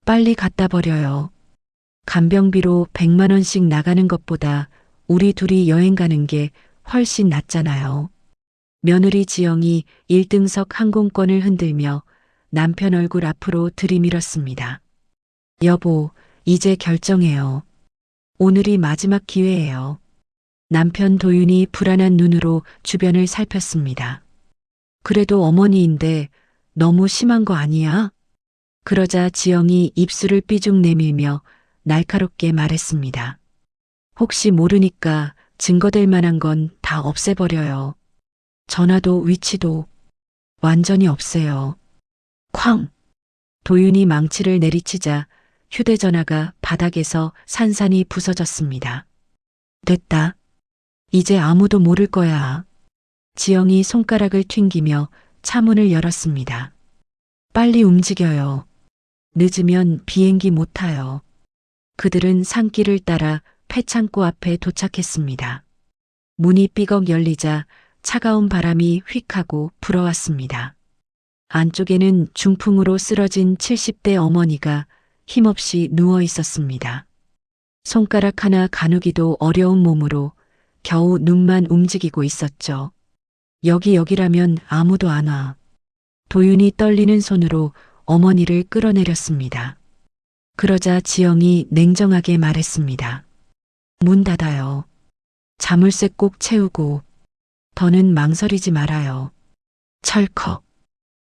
빨리 갖다 버려요. 간병비로 100만 원씩 나가는 것보다 우리 둘이 여행 가는 게 훨씬 낫잖아요. 며느리 지영이 1등석 항공권을 흔들며 남편 얼굴 앞으로 들이밀었습니다. 여보, 이제 결정해요. 오늘이 마지막 기회예요. 남편 도윤이 불안한 눈으로 주변을 살폈습니다. 그래도 어머니인데 너무 심한 거 아니야? 그러자 지영이 입술을 삐죽 내밀며 날카롭게 말했습니다. 혹시 모르니까 증거될 만한 건 다 없애버려요. 전화도 위치도 완전히 없애요. 쾅! 도윤이 망치를 내리치자 휴대전화가 바닥에서 산산이 부서졌습니다. 됐다. 이제 아무도 모를 거야. 지영이 손가락을 튕기며 차문을 열었습니다. 빨리 움직여요. 늦으면 비행기 못 타요. 그들은 산길을 따라 폐창고 앞에 도착했습니다. 문이 삐걱 열리자 차가운 바람이 휙 하고 불어왔습니다. 안쪽에는 중풍으로 쓰러진 70대 어머니가 힘없이 누워 있었습니다. 손가락 하나 가누기도 어려운 몸으로 겨우 눈만 움직이고 있었죠. 여기라면 아무도 안 와. 도윤이 떨리는 손으로 어머니를 끌어내렸습니다. 그러자 지영이 냉정하게 말했습니다. 문 닫아요. 자물쇠 꼭 채우고 더는 망설이지 말아요. 철컥.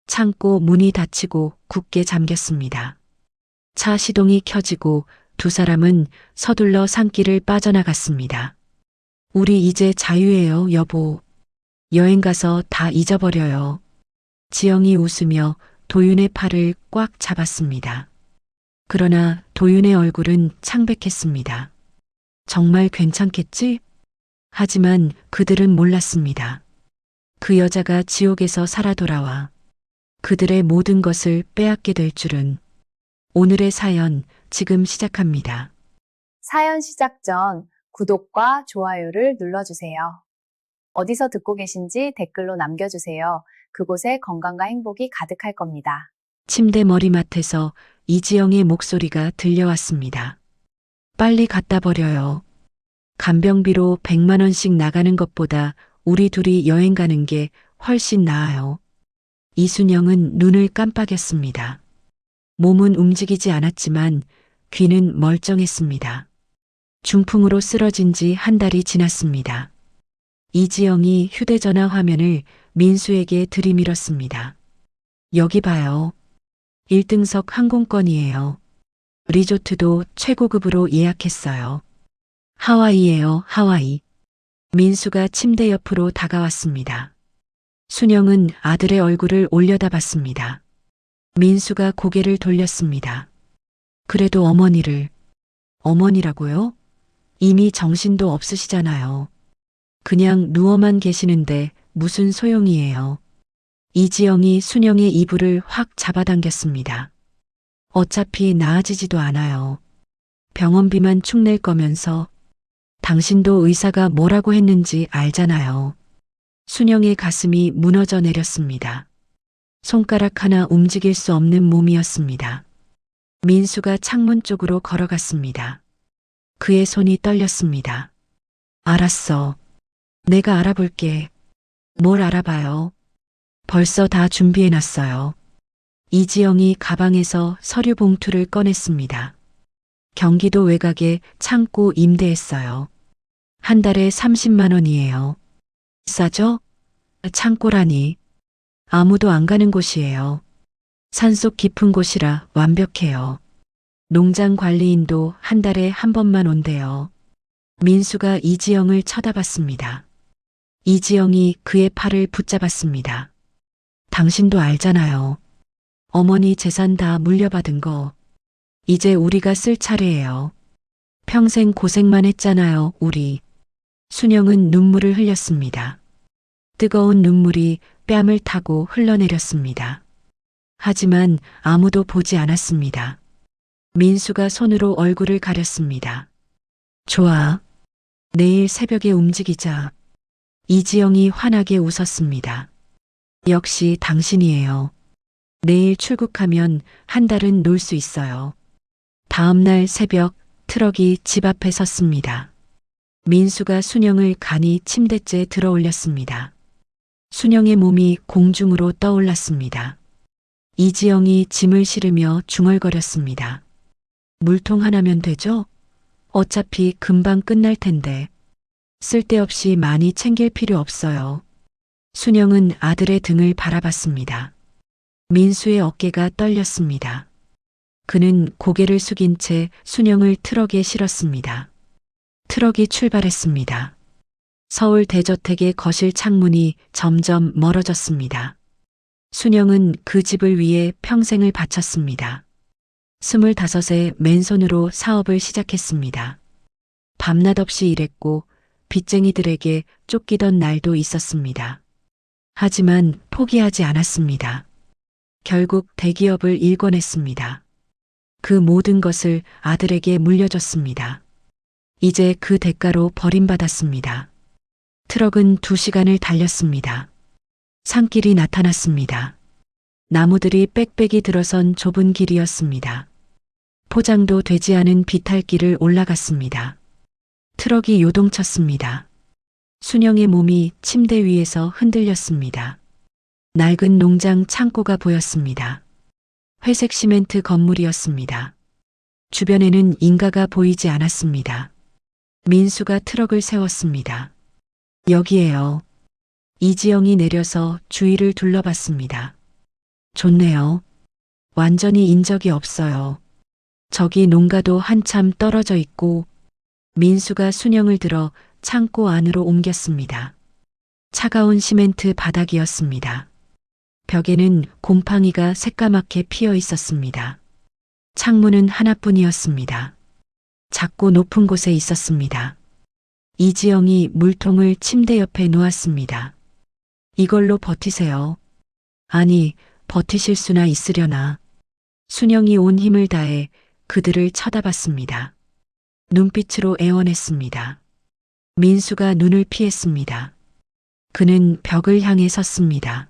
창고 문이 닫히고 굳게 잠겼습니다. 차 시동이 켜지고 두 사람은 서둘러 산길을 빠져나갔습니다. 우리 이제 자유예요, 여보. 여행 가서 다 잊어버려요. 지영이 웃으며 도윤의 팔을 꽉 잡았습니다. 그러나 도윤의 얼굴은 창백했습니다. 정말 괜찮겠지? 하지만 그들은 몰랐습니다. 그 여자가 지옥에서 살아 돌아와 그들의 모든 것을 빼앗게 될 줄은. 오늘의 사연 지금 시작합니다. 사연 시작 전 구독과 좋아요를 눌러주세요. 어디서 듣고 계신지 댓글로 남겨주세요. 그곳에 건강과 행복이 가득할 겁니다. 침대 머리맡에서 이지영의 목소리가 들려왔습니다. 빨리 갖다 버려요. 간병비로 100만 원씩 나가는 것보다 우리 둘이 여행 가는 게 훨씬 나아요. 이순영은 눈을 깜빡였습니다. 몸은 움직이지 않았지만 귀는 멀쩡했습니다. 중풍으로 쓰러진 지 한 달이 지났습니다. 이지영이 휴대전화 화면을 민수에게 들이밀었습니다. 여기 봐요. 1등석 항공권이에요. 리조트도 최고급으로 예약했어요. 하와이예요, 하와이. 민수가 침대 옆으로 다가왔습니다. 순영은 아들의 얼굴을 올려다봤습니다. 민수가 고개를 돌렸습니다. 그래도 어머니라고요? 이미 정신도 없으시잖아요. 그냥 누워만 계시는데 무슨 소용이에요. 이지영이 순영의 이불을 확 잡아당겼습니다. 어차피 나아지지도 않아요. 병원비만 축 낼 거면서 당신도 의사가 뭐라고 했는지 알잖아요. 순영의 가슴이 무너져 내렸습니다. 손가락 하나 움직일 수 없는 몸이었습니다. 민수가 창문 쪽으로 걸어갔습니다. 그의 손이 떨렸습니다. 알았어. 내가 알아볼게. 뭘 알아봐요? 벌써 다 준비해놨어요. 이지영이 가방에서 서류 봉투를 꺼냈습니다. 경기도 외곽에 창고 임대했어요. 한 달에 30만 원이에요. 싸죠? 창고라니. 아무도 안 가는 곳이에요. 산속 깊은 곳이라 완벽해요. 농장 관리인도 한 달에 한 번만 온대요. 민수가 이지영을 쳐다봤습니다. 이지영이 그의 팔을 붙잡았습니다. 당신도 알잖아요. 어머니 재산 다 물려받은 거. 이제 우리가 쓸 차례예요. 평생 고생만 했잖아요, 우리. 순영은 눈물을 흘렸습니다. 뜨거운 눈물이 뺨을 타고 흘러내렸습니다. 하지만 아무도 보지 않았습니다. 민수가 손으로 얼굴을 가렸습니다. 좋아. 내일 새벽에 움직이자. 이지영이 환하게 웃었습니다. 역시 당신이에요. 내일 출국하면 한 달은 놀 수 있어요. 다음 날 새벽 트럭이 집 앞에 섰습니다. 민수가 순영을 간이 침대째에 들어 올렸습니다. 순영의 몸이 공중으로 떠올랐습니다. 이지영이 짐을 실으며 중얼거렸습니다. 물통 하나면 되죠? 어차피 금방 끝날 텐데. 쓸데없이 많이 챙길 필요 없어요. 순영은 아들의 등을 바라봤습니다. 민수의 어깨가 떨렸습니다. 그는 고개를 숙인 채 순영을 트럭에 실었습니다. 트럭이 출발했습니다. 서울 대저택의 거실 창문이 점점 멀어졌습니다. 순영은 그 집을 위해 평생을 바쳤습니다. 25에 맨손으로 사업을 시작했습니다. 밤낮 없이 일했고 빚쟁이들에게 쫓기던 날도 있었습니다. 하지만 포기하지 않았습니다. 결국 대기업을 일궈냈습니다. 그 모든 것을 아들에게 물려줬습니다. 이제 그 대가로 버림받았습니다. 트럭은 2시간을 달렸습니다. 산길이 나타났습니다. 나무들이 빽빽이 들어선 좁은 길이었습니다. 포장도 되지 않은 비탈길을 올라갔습니다. 트럭이 요동쳤습니다. 순영의 몸이 침대 위에서 흔들렸습니다. 낡은 농장 창고가 보였습니다. 회색 시멘트 건물이었습니다. 주변에는 인가가 보이지 않았습니다. 민수가 트럭을 세웠습니다. 여기에요. 이지영이 내려서 주위를 둘러봤습니다. 좋네요. 완전히 인적이 없어요. 저기 농가도 한참 떨어져 있고. 민수가 순영을 들어 창고 안으로 옮겼습니다. 차가운 시멘트 바닥이었습니다. 벽에는 곰팡이가 새까맣게 피어 있었습니다. 창문은 하나뿐이었습니다. 작고 높은 곳에 있었습니다. 이지영이 물통을 침대 옆에 놓았습니다. 이걸로 버티세요. 아니, 버티실 수나 있으려나. 순영이 온 힘을 다해 그들을 쳐다봤습니다. 눈빛으로 애원했습니다. 민수가 눈을 피했습니다. 그는 벽을 향해 섰습니다.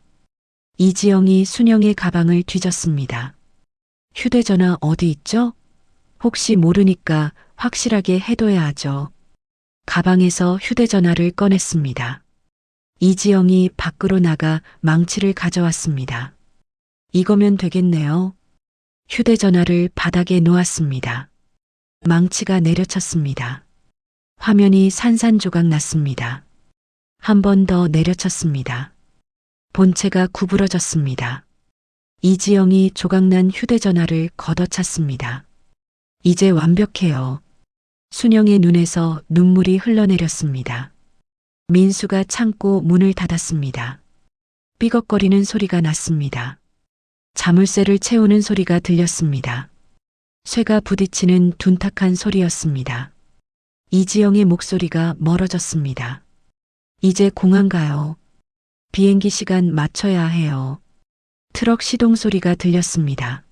이지영이 순영의 가방을 뒤졌습니다. 휴대전화 어디 있죠? 혹시 모르니까 확실하게 해둬야 하죠. 가방에서 휴대전화를 꺼냈습니다. 이지영이 밖으로 나가 망치를 가져왔습니다. 이거면 되겠네요. 휴대전화를 바닥에 놓았습니다. 망치가 내려쳤습니다. 화면이 산산조각 났습니다. 한 번 더 내려쳤습니다. 본체가 구부러졌습니다. 이지영이 조각난 휴대전화를 걷어찼습니다. 이제 완벽해요. 순영의 눈에서 눈물이 흘러내렸습니다. 민수가 창고 문을 닫았습니다. 삐걱거리는 소리가 났습니다. 자물쇠를 채우는 소리가 들렸습니다. 쇠가 부딪히는 둔탁한 소리였습니다. 이지영의 목소리가 멀어졌습니다. 이제 공항 가요. 비행기 시간 맞춰야 해요. 트럭 시동 소리가 들렸습니다.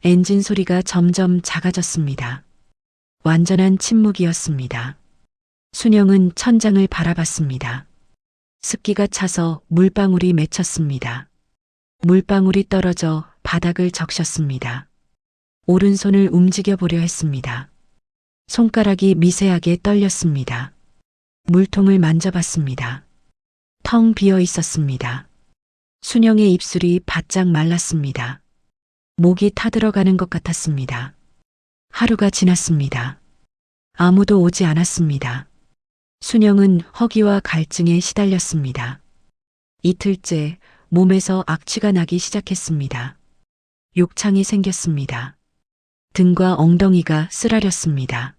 엔진 소리가 점점 작아졌습니다. 완전한 침묵이었습니다. 순영은 천장을 바라봤습니다. 습기가 차서 물방울이 맺혔습니다. 물방울이 떨어져 바닥을 적셨습니다. 오른손을 움직여 보려 했습니다. 손가락이 미세하게 떨렸습니다. 물통을 만져봤습니다. 텅 비어 있었습니다. 순영의 입술이 바짝 말랐습니다. 목이 타들어가는 것 같았습니다. 하루가 지났습니다. 아무도 오지 않았습니다. 순영은 허기와 갈증에 시달렸습니다. 이틀째 몸에서 악취가 나기 시작했습니다. 욕창이 생겼습니다. 등과 엉덩이가 쓰라렸습니다.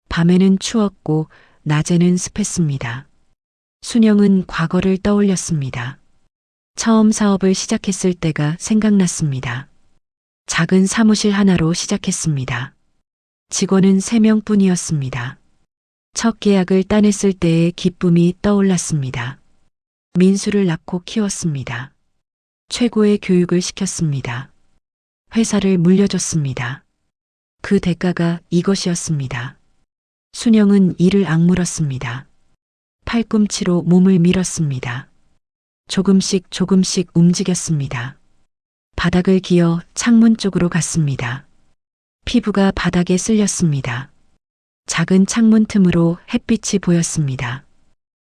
밤에는 추웠고 낮에는 습했습니다. 순영은 과거를 떠올렸습니다. 처음 사업을 시작했을 때가 생각났습니다. 작은 사무실 하나로 시작했습니다. 직원은 3명뿐이었습니다. 첫 계약을 따냈을 때의 기쁨이 떠올랐습니다. 민수를 낳고 키웠습니다. 최고의 교육을 시켰습니다. 회사를 물려줬습니다. 그 대가가 이것이었습니다. 순영은 이를 악물었습니다. 팔꿈치로 몸을 밀었습니다. 조금씩 움직였습니다. 바닥을 기어 창문 쪽으로 갔습니다. 피부가 바닥에 쓸렸습니다. 작은 창문 틈으로 햇빛이 보였습니다.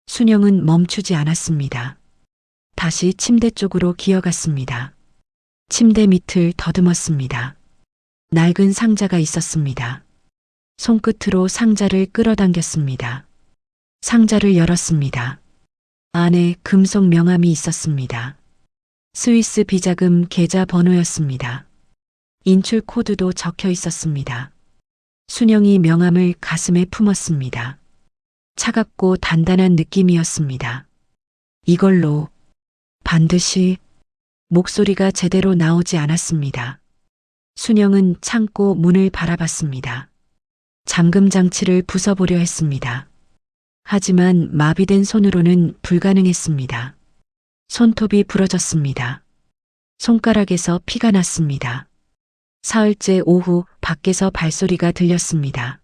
순영은 멈추지 않았습니다. 다시 침대 쪽으로 기어갔습니다. 침대 밑을 더듬었습니다. 낡은 상자가 있었습니다. 손끝으로 상자를 끌어당겼습니다. 상자를 열었습니다. 안에 금속 명함이 있었습니다. 스위스 비자금 계좌 번호였습니다. 인출 코드도 적혀 있었습니다. 순영이 명함을 가슴에 품었습니다. 차갑고 단단한 느낌이었습니다. 이걸로 반드시 목소리가 제대로 나오지 않았습니다. 순영은 참고 문을 바라봤습니다. 잠금 장치를 부숴보려 했습니다. 하지만 마비된 손으로는 불가능했습니다. 손톱이 부러졌습니다. 손가락에서 피가 났습니다. 사흘째 오후 밖에서 발소리가 들렸습니다.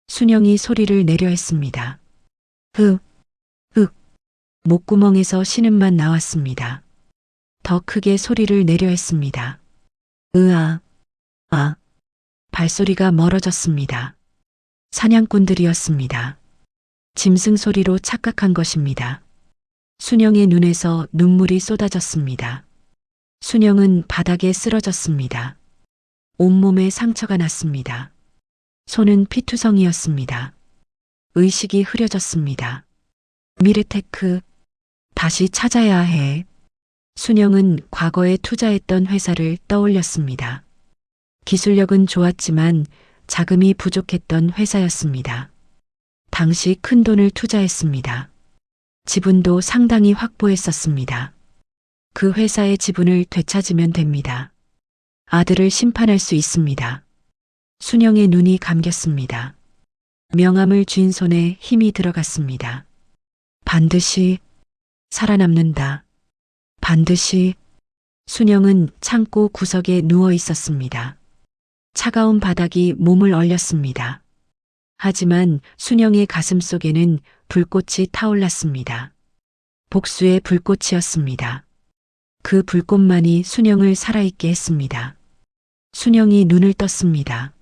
순영이 소리를 내려 했습니다. 목구멍에서 신음만 나왔습니다. 더 크게 소리를 내려 했습니다. 발소리가 멀어졌습니다. 사냥꾼들이었습니다. 짐승 소리로 착각한 것입니다. 순영의 눈에서 눈물이 쏟아졌습니다. 순영은 바닥에 쓰러졌습니다. 온몸에 상처가 났습니다. 손은 피투성이었습니다. 의식이 흐려졌습니다. 미르테크, 다시 찾아야 해. 순영은 과거에 투자했던 회사를 떠올렸습니다. 기술력은 좋았지만 자금이 부족했던 회사였습니다. 당시 큰 돈을 투자했습니다. 지분도 상당히 확보했었습니다. 그 회사의 지분을 되찾으면 됩니다. 아들을 심판할 수 있습니다. 순영의 눈이 감겼습니다. 명함을 쥔 손에 힘이 들어갔습니다. 반드시 살아남는다. 반드시. 순영은 창고 구석에 누워 있었습니다. 차가운 바닥이 몸을 얼렸습니다. 하지만 순영의 가슴 속에는 불꽃이 타올랐습니다. 복수의 불꽃이었습니다. 그 불꽃만이 순영을 살아있게 했습니다. 순영이 눈을 떴습니다.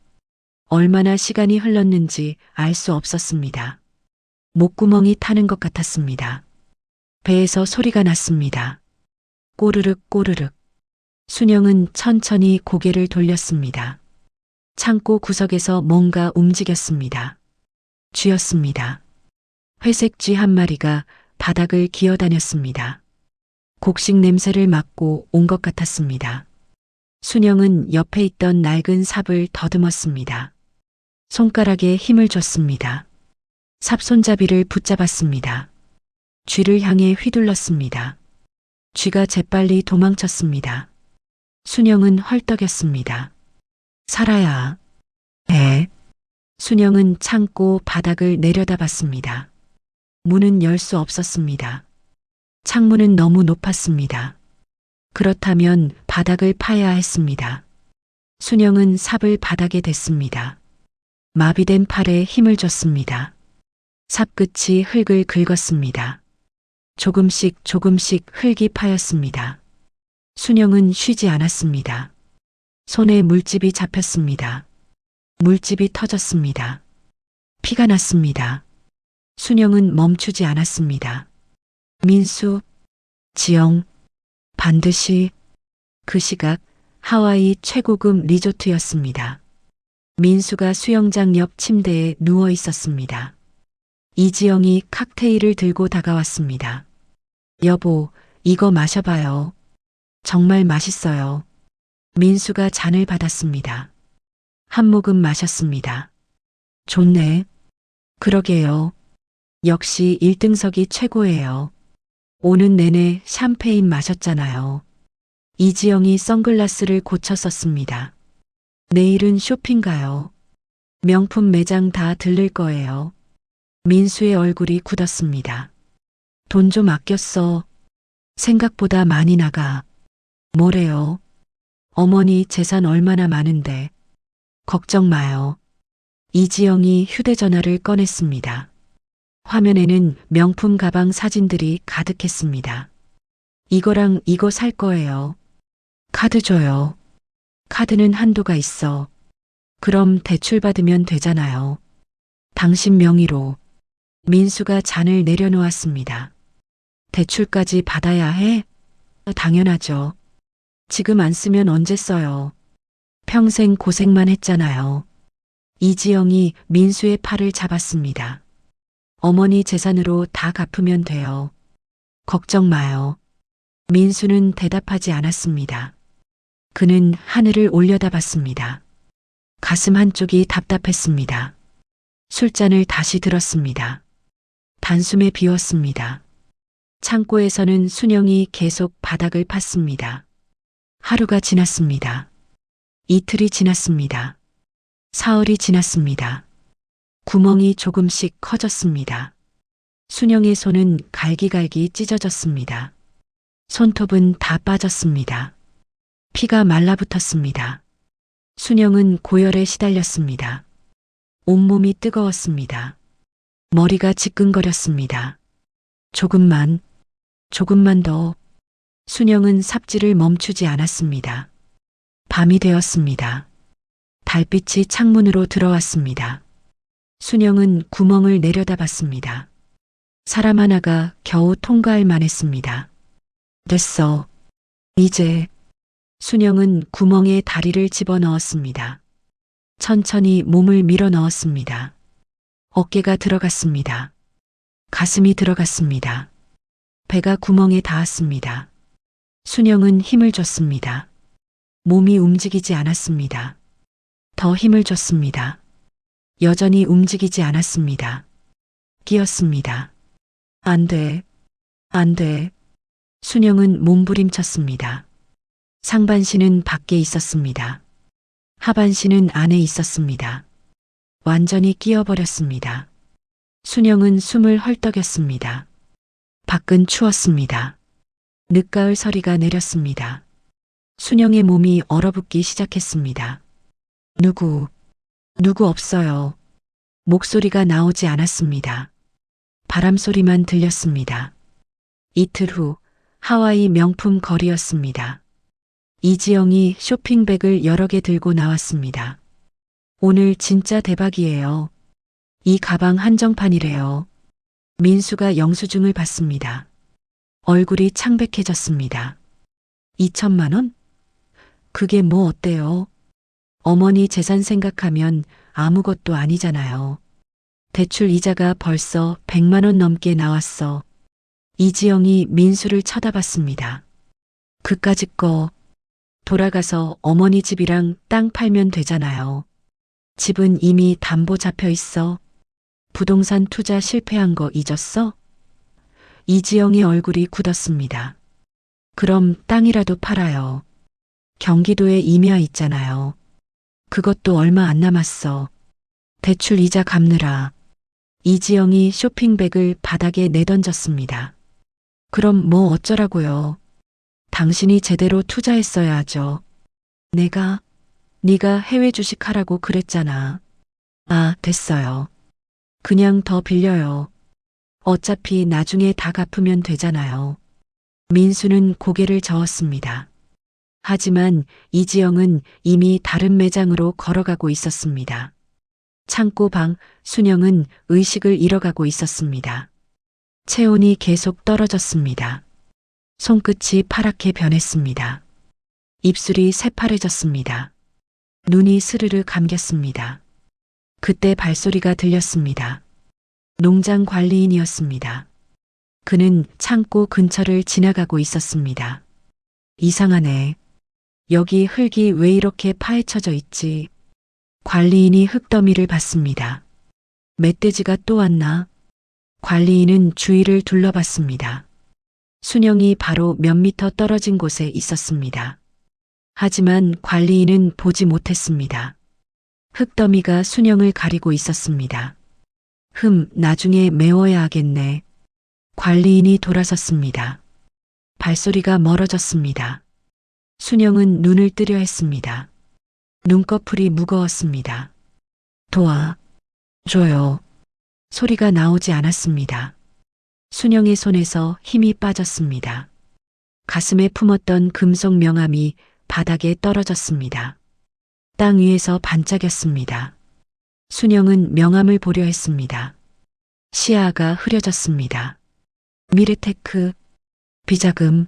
얼마나 시간이 흘렀는지 알 수 없었습니다. 목구멍이 타는 것 같았습니다. 배에서 소리가 났습니다. 꼬르륵 꼬르륵. 순영은 천천히 고개를 돌렸습니다. 창고 구석에서 뭔가 움직였습니다. 쥐였습니다. 회색 쥐 한 마리가 바닥을 기어다녔습니다. 곡식 냄새를 맡고 온 것 같았습니다. 순영은 옆에 있던 낡은 삽을 더듬었습니다. 손가락에 힘을 줬습니다. 삽 손잡이를 붙잡았습니다. 쥐를 향해 휘둘렀습니다. 쥐가 재빨리 도망쳤습니다. 순영은 헐떡였습니다. 살아야 해. 순영은 창고 바닥을 내려다봤습니다. 문은 열 수 없었습니다. 창문은 너무 높았습니다. 그렇다면 바닥을 파야 했습니다. 순영은 삽을 바닥에 댔습니다. 마비된 팔에 힘을 줬습니다. 삽끝이 흙을 긁었습니다. 조금씩 흙이 파였습니다. 순영은 쉬지 않았습니다. 손에 물집이 잡혔습니다. 물집이 터졌습니다. 피가 났습니다. 순영은 멈추지 않았습니다. 민수, 지영, 반드시. 그 시각 하와이 최고급 리조트였습니다. 민수가 수영장 옆 침대에 누워 있었습니다. 이지영이 칵테일을 들고 다가왔습니다. 여보, 이거 마셔봐요. 정말 맛있어요. 민수가 잔을 받았습니다. 한 모금 마셨습니다. 좋네. 그러게요. 역시 1등석이 최고예요. 오는 내내 샴페인 마셨잖아요. 이지영이 선글라스를 고쳐 썼습니다. 내일은 쇼핑 가요. 명품 매장 다 들를 거예요. 민수의 얼굴이 굳었습니다. 돈 좀 아껴 써. 생각보다 많이 나가. 뭐래요? 어머니 재산 얼마나 많은데. 걱정 마요. 이지영이 휴대전화를 꺼냈습니다. 화면에는 명품 가방 사진들이 가득했습니다. 이거랑 이거 살 거예요. 카드 줘요. 카드는 한도가 있어. 그럼 대출 받으면 되잖아요. 당신 명의로. 민수가 잔을 내려놓았습니다. 대출까지 받아야 해? 당연하죠. 지금 안 쓰면 언제 써요? 평생 고생만 했잖아요. 이지영이 민수의 팔을 잡았습니다. 어머니 재산으로 다 갚으면 돼요. 걱정 마요. 민수는 대답하지 않았습니다. 그는 하늘을 올려다봤습니다. 가슴 한쪽이 답답했습니다. 술잔을 다시 들었습니다. 단숨에 비웠습니다. 창고에서는 순영이 계속 바닥을 팠습니다. 하루가 지났습니다. 이틀이 지났습니다. 사흘이 지났습니다. 구멍이 조금씩 커졌습니다. 순영의 손은 갈기갈기 찢어졌습니다. 손톱은 다 빠졌습니다. 피가 말라붙었습니다. 순영은 고열에 시달렸습니다. 온몸이 뜨거웠습니다. 머리가 지끈거렸습니다. 조금만 더. 순영은 삽질을 멈추지 않았습니다. 밤이 되었습니다. 달빛이 창문으로 들어왔습니다. 순영은 구멍을 내려다봤습니다. 사람 하나가 겨우 통과할 만했습니다. 됐어. 이제. 순영은 구멍에 다리를 집어넣었습니다. 천천히 몸을 밀어 넣었습니다. 어깨가 들어갔습니다. 가슴이 들어갔습니다. 배가 구멍에 닿았습니다. 순영은 힘을 줬습니다. 몸이 움직이지 않았습니다. 더 힘을 줬습니다. 여전히 움직이지 않았습니다. 끼었습니다. 안 돼. 안 돼. 순영은 몸부림쳤습니다. 상반신은 밖에 있었습니다. 하반신은 안에 있었습니다. 완전히 끼어버렸습니다. 순영은 숨을 헐떡였습니다. 밖은 추웠습니다. 늦가을 서리가 내렸습니다. 순영의 몸이 얼어붙기 시작했습니다. 누구 없어요. 목소리가 나오지 않았습니다. 바람 소리만 들렸습니다. 이틀 후 하와이 명품 거리였습니다. 이지영이 쇼핑백을 여러 개 들고 나왔습니다. 오늘 진짜 대박이에요. 이 가방 한정판이래요. 민수가 영수증을 받습니다. 얼굴이 창백해졌습니다. 2천만 원? 그게 뭐 어때요? 어머니 재산 생각하면 아무것도 아니잖아요. 대출 이자가 벌써 100만 원 넘게 나왔어. 이지영이 민수를 쳐다봤습니다. 그까짓 거 돌아가서 어머니 집이랑 땅 팔면 되잖아요. 집은 이미 담보 잡혀 있어. 부동산 투자 실패한 거 잊었어? 이지영의 얼굴이 굳었습니다. 그럼 땅이라도 팔아요. 경기도에 임야 있잖아요. 그것도 얼마 안 남았어. 대출 이자 갚느라. 이지영이 쇼핑백을 바닥에 내던졌습니다. 그럼 뭐 어쩌라고요. 당신이 제대로 투자했어야 하죠. 네가 해외 주식 하라고 그랬잖아. 아, 됐어요. 그냥 더 빌려요. 어차피 나중에 다 갚으면 되잖아요. 민수는 고개를 저었습니다. 하지만 이지영은 이미 다른 매장으로 걸어가고 있었습니다. 창고 방 순영은 의식을 잃어가고 있었습니다. 체온이 계속 떨어졌습니다. 손끝이 파랗게 변했습니다. 입술이 새파래졌습니다. 눈이 스르르 감겼습니다. 그때 발소리가 들렸습니다. 농장 관리인이었습니다. 그는 창고 근처를 지나가고 있었습니다. 이상하네. 여기 흙이 왜 이렇게 파헤쳐져 있지? 관리인이 흙더미를 봤습니다. 멧돼지가 또 왔나? 관리인은 주위를 둘러봤습니다. 순영이 바로 몇 미터 떨어진 곳에 있었습니다. 하지만 관리인은 보지 못했습니다. 흙더미가 순영을 가리고 있었습니다. 나중에 메워야 하겠네. 관리인이 돌아섰습니다. 발소리가 멀어졌습니다. 순영은 눈을 뜨려 했습니다. 눈꺼풀이 무거웠습니다. 도와줘요. 소리가 나오지 않았습니다. 순영의 손에서 힘이 빠졌습니다. 가슴에 품었던 금속 명함이 바닥에 떨어졌습니다. 땅 위에서 반짝였습니다. 순영은 명함을 보려 했습니다. 시야가 흐려졌습니다. 미르테크, 비자금,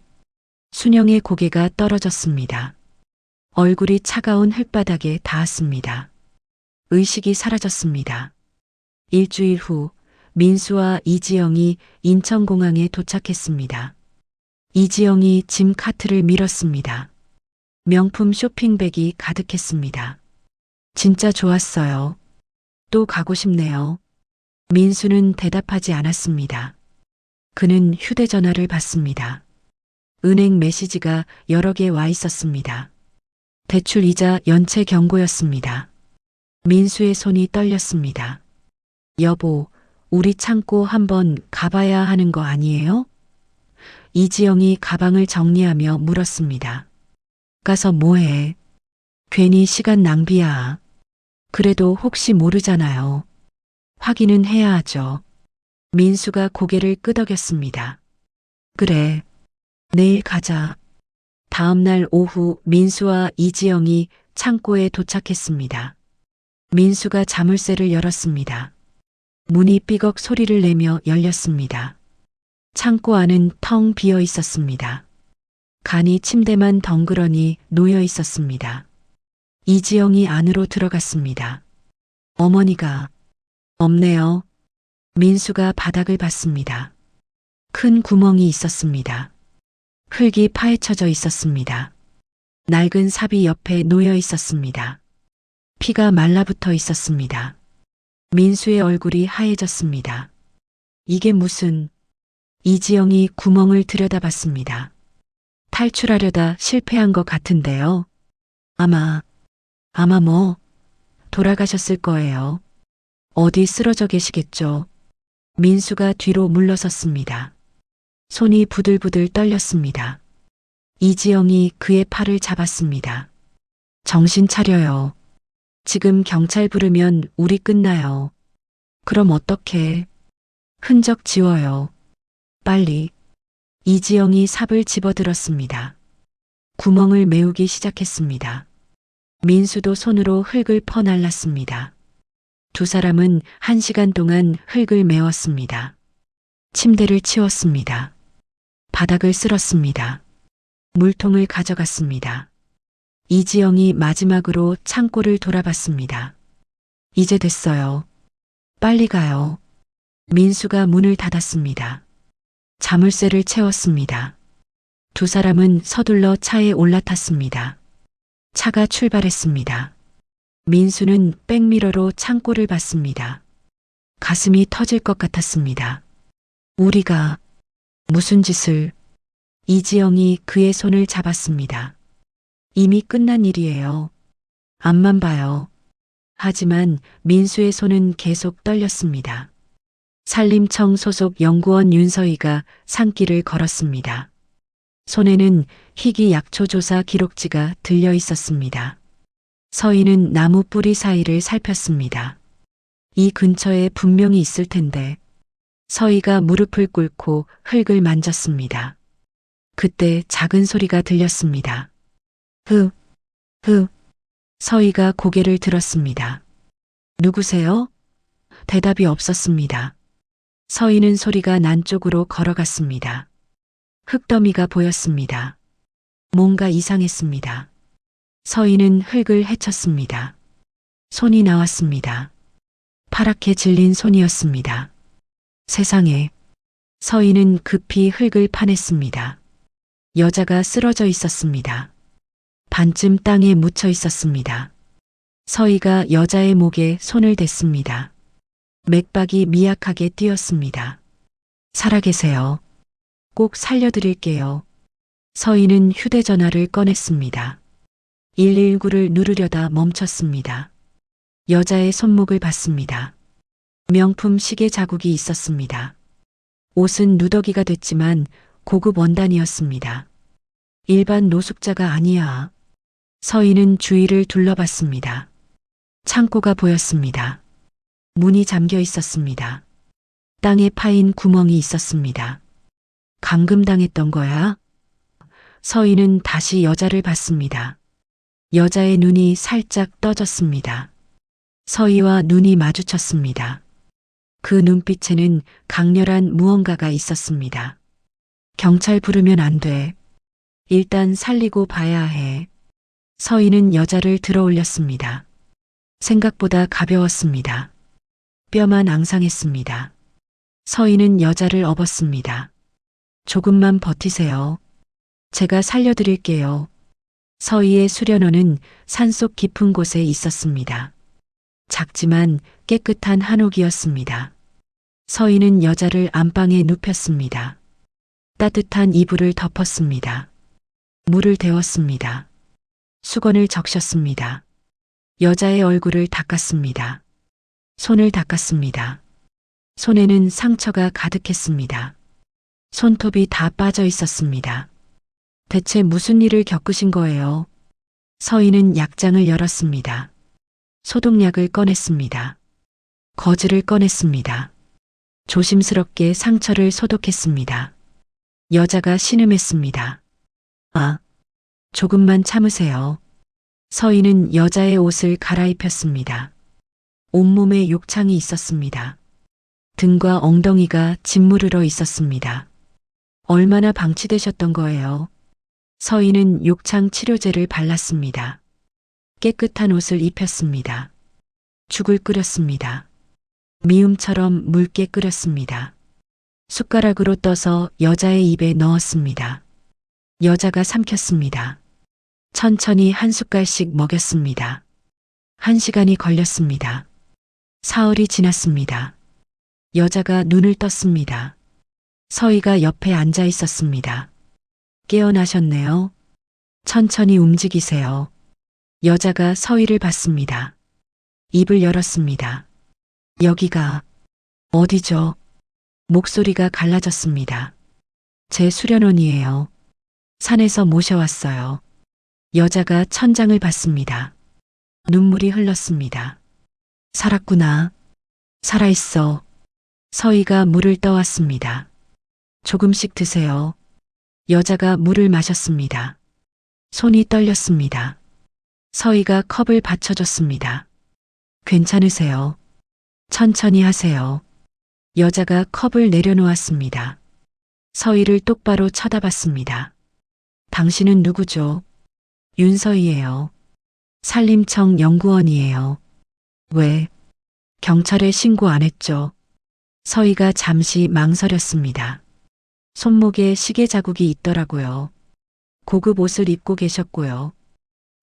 순영의 고개가 떨어졌습니다. 얼굴이 차가운 흙바닥에 닿았습니다. 의식이 사라졌습니다. 일주일 후 민수와 이지영이 인천공항에 도착했습니다. 이지영이 짐 카트를 밀었습니다. 명품 쇼핑백이 가득했습니다. 진짜 좋았어요. 또 가고 싶네요. 민수는 대답하지 않았습니다. 그는 휴대전화를 받습니다. 은행 메시지가 여러 개 와 있었습니다. 대출 이자 연체 경고였습니다. 민수의 손이 떨렸습니다. 여보, 우리 창고 한번 가봐야 하는 거 아니에요? 이지영이 가방을 정리하며 물었습니다. 가서 뭐해? 괜히 시간 낭비야. 그래도 혹시 모르잖아요. 확인은 해야 하죠. 민수가 고개를 끄덕였습니다. 그래, 내일 가자. 다음 날 오후 민수와 이지영이 창고에 도착했습니다. 민수가 자물쇠를 열었습니다. 문이 삐걱 소리를 내며 열렸습니다. 창고 안은 텅 비어 있었습니다. 간이 침대만 덩그러니 놓여 있었습니다. 이지영이 안으로 들어갔습니다. 어머니가 없네요. 민수가 바닥을 봤습니다. 큰 구멍이 있었습니다. 흙이 파헤쳐져 있었습니다. 낡은 삽이 옆에 놓여 있었습니다. 피가 말라붙어 있었습니다. 민수의 얼굴이 하얘졌습니다. 이게 무슨... 이지영이 구멍을 들여다봤습니다. 탈출하려다 실패한 것 같은데요. 아마 뭐 돌아가셨을 거예요. 어디 쓰러져 계시겠죠. 민수가 뒤로 물러섰습니다. 손이 부들부들 떨렸습니다. 이지영이 그의 팔을 잡았습니다. 정신 차려요. 지금 경찰 부르면 우리 끝나요. 그럼 어떡해. 흔적 지워요. 빨리. 이지영이 삽을 집어들었습니다. 구멍을 메우기 시작했습니다. 민수도 손으로 흙을 퍼날랐습니다. 두 사람은 1시간 동안 흙을 메웠습니다. 침대를 치웠습니다. 바닥을 쓸었습니다. 물통을 가져갔습니다. 이지영이 마지막으로 창고를 돌아봤습니다. 이제 됐어요. 빨리 가요. 민수가 문을 닫았습니다. 자물쇠를 채웠습니다. 두 사람은 서둘러 차에 올라탔습니다. 차가 출발했습니다. 민수는 백미러로 창고를 봤습니다. 가슴이 터질 것 같았습니다. 우리가 무슨 짓을... 이지영이 그의 손을 잡았습니다. 이미 끝난 일이에요. 앞만 봐요. 하지만 민수의 손은 계속 떨렸습니다. 산림청 소속 연구원 윤서희가 산길을 걸었습니다. 손에는 희귀 약초 조사 기록지가 들려 있었습니다. 서희는 나무 뿌리 사이를 살폈습니다. 이 근처에 분명히 있을 텐데. 서희가 무릎을 꿇고 흙을 만졌습니다. 그때 작은 소리가 들렸습니다. 서희가 고개를 들었습니다. 누구세요? 대답이 없었습니다. 서희는 소리가 난 쪽으로 걸어갔습니다. 흙더미가 보였습니다. 뭔가 이상했습니다. 서희는 흙을 헤쳤습니다. 손이 나왔습니다. 파랗게 질린 손이었습니다. 세상에. 서희는 급히 흙을 파냈습니다. 여자가 쓰러져 있었습니다. 반쯤 땅에 묻혀 있었습니다. 서희가 여자의 목에 손을 댔습니다. 맥박이 미약하게 뛰었습니다. 살아계세요. 꼭 살려드릴게요. 서희는 휴대전화를 꺼냈습니다. 119를 누르려다 멈췄습니다. 여자의 손목을 봤습니다. 명품 시계 자국이 있었습니다. 옷은 누더기가 됐지만 고급 원단이었습니다. 일반 노숙자가 아니야. 서희는 주위를 둘러봤습니다. 창고가 보였습니다. 문이 잠겨 있었습니다. 땅에 파인 구멍이 있었습니다. 감금당했던 거야? 서희는 다시 여자를 봤습니다. 여자의 눈이 살짝 떠졌습니다. 서희와 눈이 마주쳤습니다. 그 눈빛에는 강렬한 무언가가 있었습니다. 경찰 부르면 안 돼. 일단 살리고 봐야 해. 서희는 여자를 들어 올렸습니다. 생각보다 가벼웠습니다. 뼈만 앙상했습니다. 서희는 여자를 업었습니다. 조금만 버티세요. 제가 살려드릴게요. 서희의 수련원은 산속 깊은 곳에 있었습니다. 작지만 깨끗한 한옥이었습니다. 서희는 여자를 안방에 눕혔습니다. 따뜻한 이불을 덮었습니다. 물을 데웠습니다. 수건을 적셨습니다. 여자의 얼굴을 닦았습니다. 손을 닦았습니다. 손에는 상처가 가득했습니다. 손톱이 다 빠져 있었습니다. 대체 무슨 일을 겪으신 거예요? 서희는 약장을 열었습니다. 소독약을 꺼냈습니다. 거즈를 꺼냈습니다. 조심스럽게 상처를 소독했습니다. 여자가 신음했습니다. 아, 조금만 참으세요. 서희는 여자의 옷을 갈아입혔습니다. 온몸에 욕창이 있었습니다. 등과 엉덩이가 짓무르러 있었습니다. 얼마나 방치되셨던 거예요? 서희는 욕창 치료제를 발랐습니다. 깨끗한 옷을 입혔습니다. 죽을 끓였습니다. 미음처럼 묽게 끓였습니다. 숟가락으로 떠서 여자의 입에 넣었습니다. 여자가 삼켰습니다. 천천히 한 숟갈씩 먹였습니다. 1시간이 걸렸습니다. 사흘이 지났습니다. 여자가 눈을 떴습니다. 서희가 옆에 앉아 있었습니다. 깨어나셨네요. 천천히 움직이세요. 여자가 서희를 봤습니다. 입을 열었습니다. 여기가 어디죠? 목소리가 갈라졌습니다. 제 수련원이에요. 산에서 모셔왔어요. 여자가 천장을 봤습니다. 눈물이 흘렀습니다. 살았구나. 살아있어. 서희가 물을 떠왔습니다. 조금씩 드세요. 여자가 물을 마셨습니다. 손이 떨렸습니다. 서희가 컵을 받쳐줬습니다. 괜찮으세요? 천천히 하세요. 여자가 컵을 내려놓았습니다. 서희를 똑바로 쳐다봤습니다. 당신은 누구죠? 윤서희예요. 산림청 연구원이에요. 왜? 경찰에 신고 안 했죠? 서희가 잠시 망설였습니다. 손목에 시계 자국이 있더라고요. 고급 옷을 입고 계셨고요.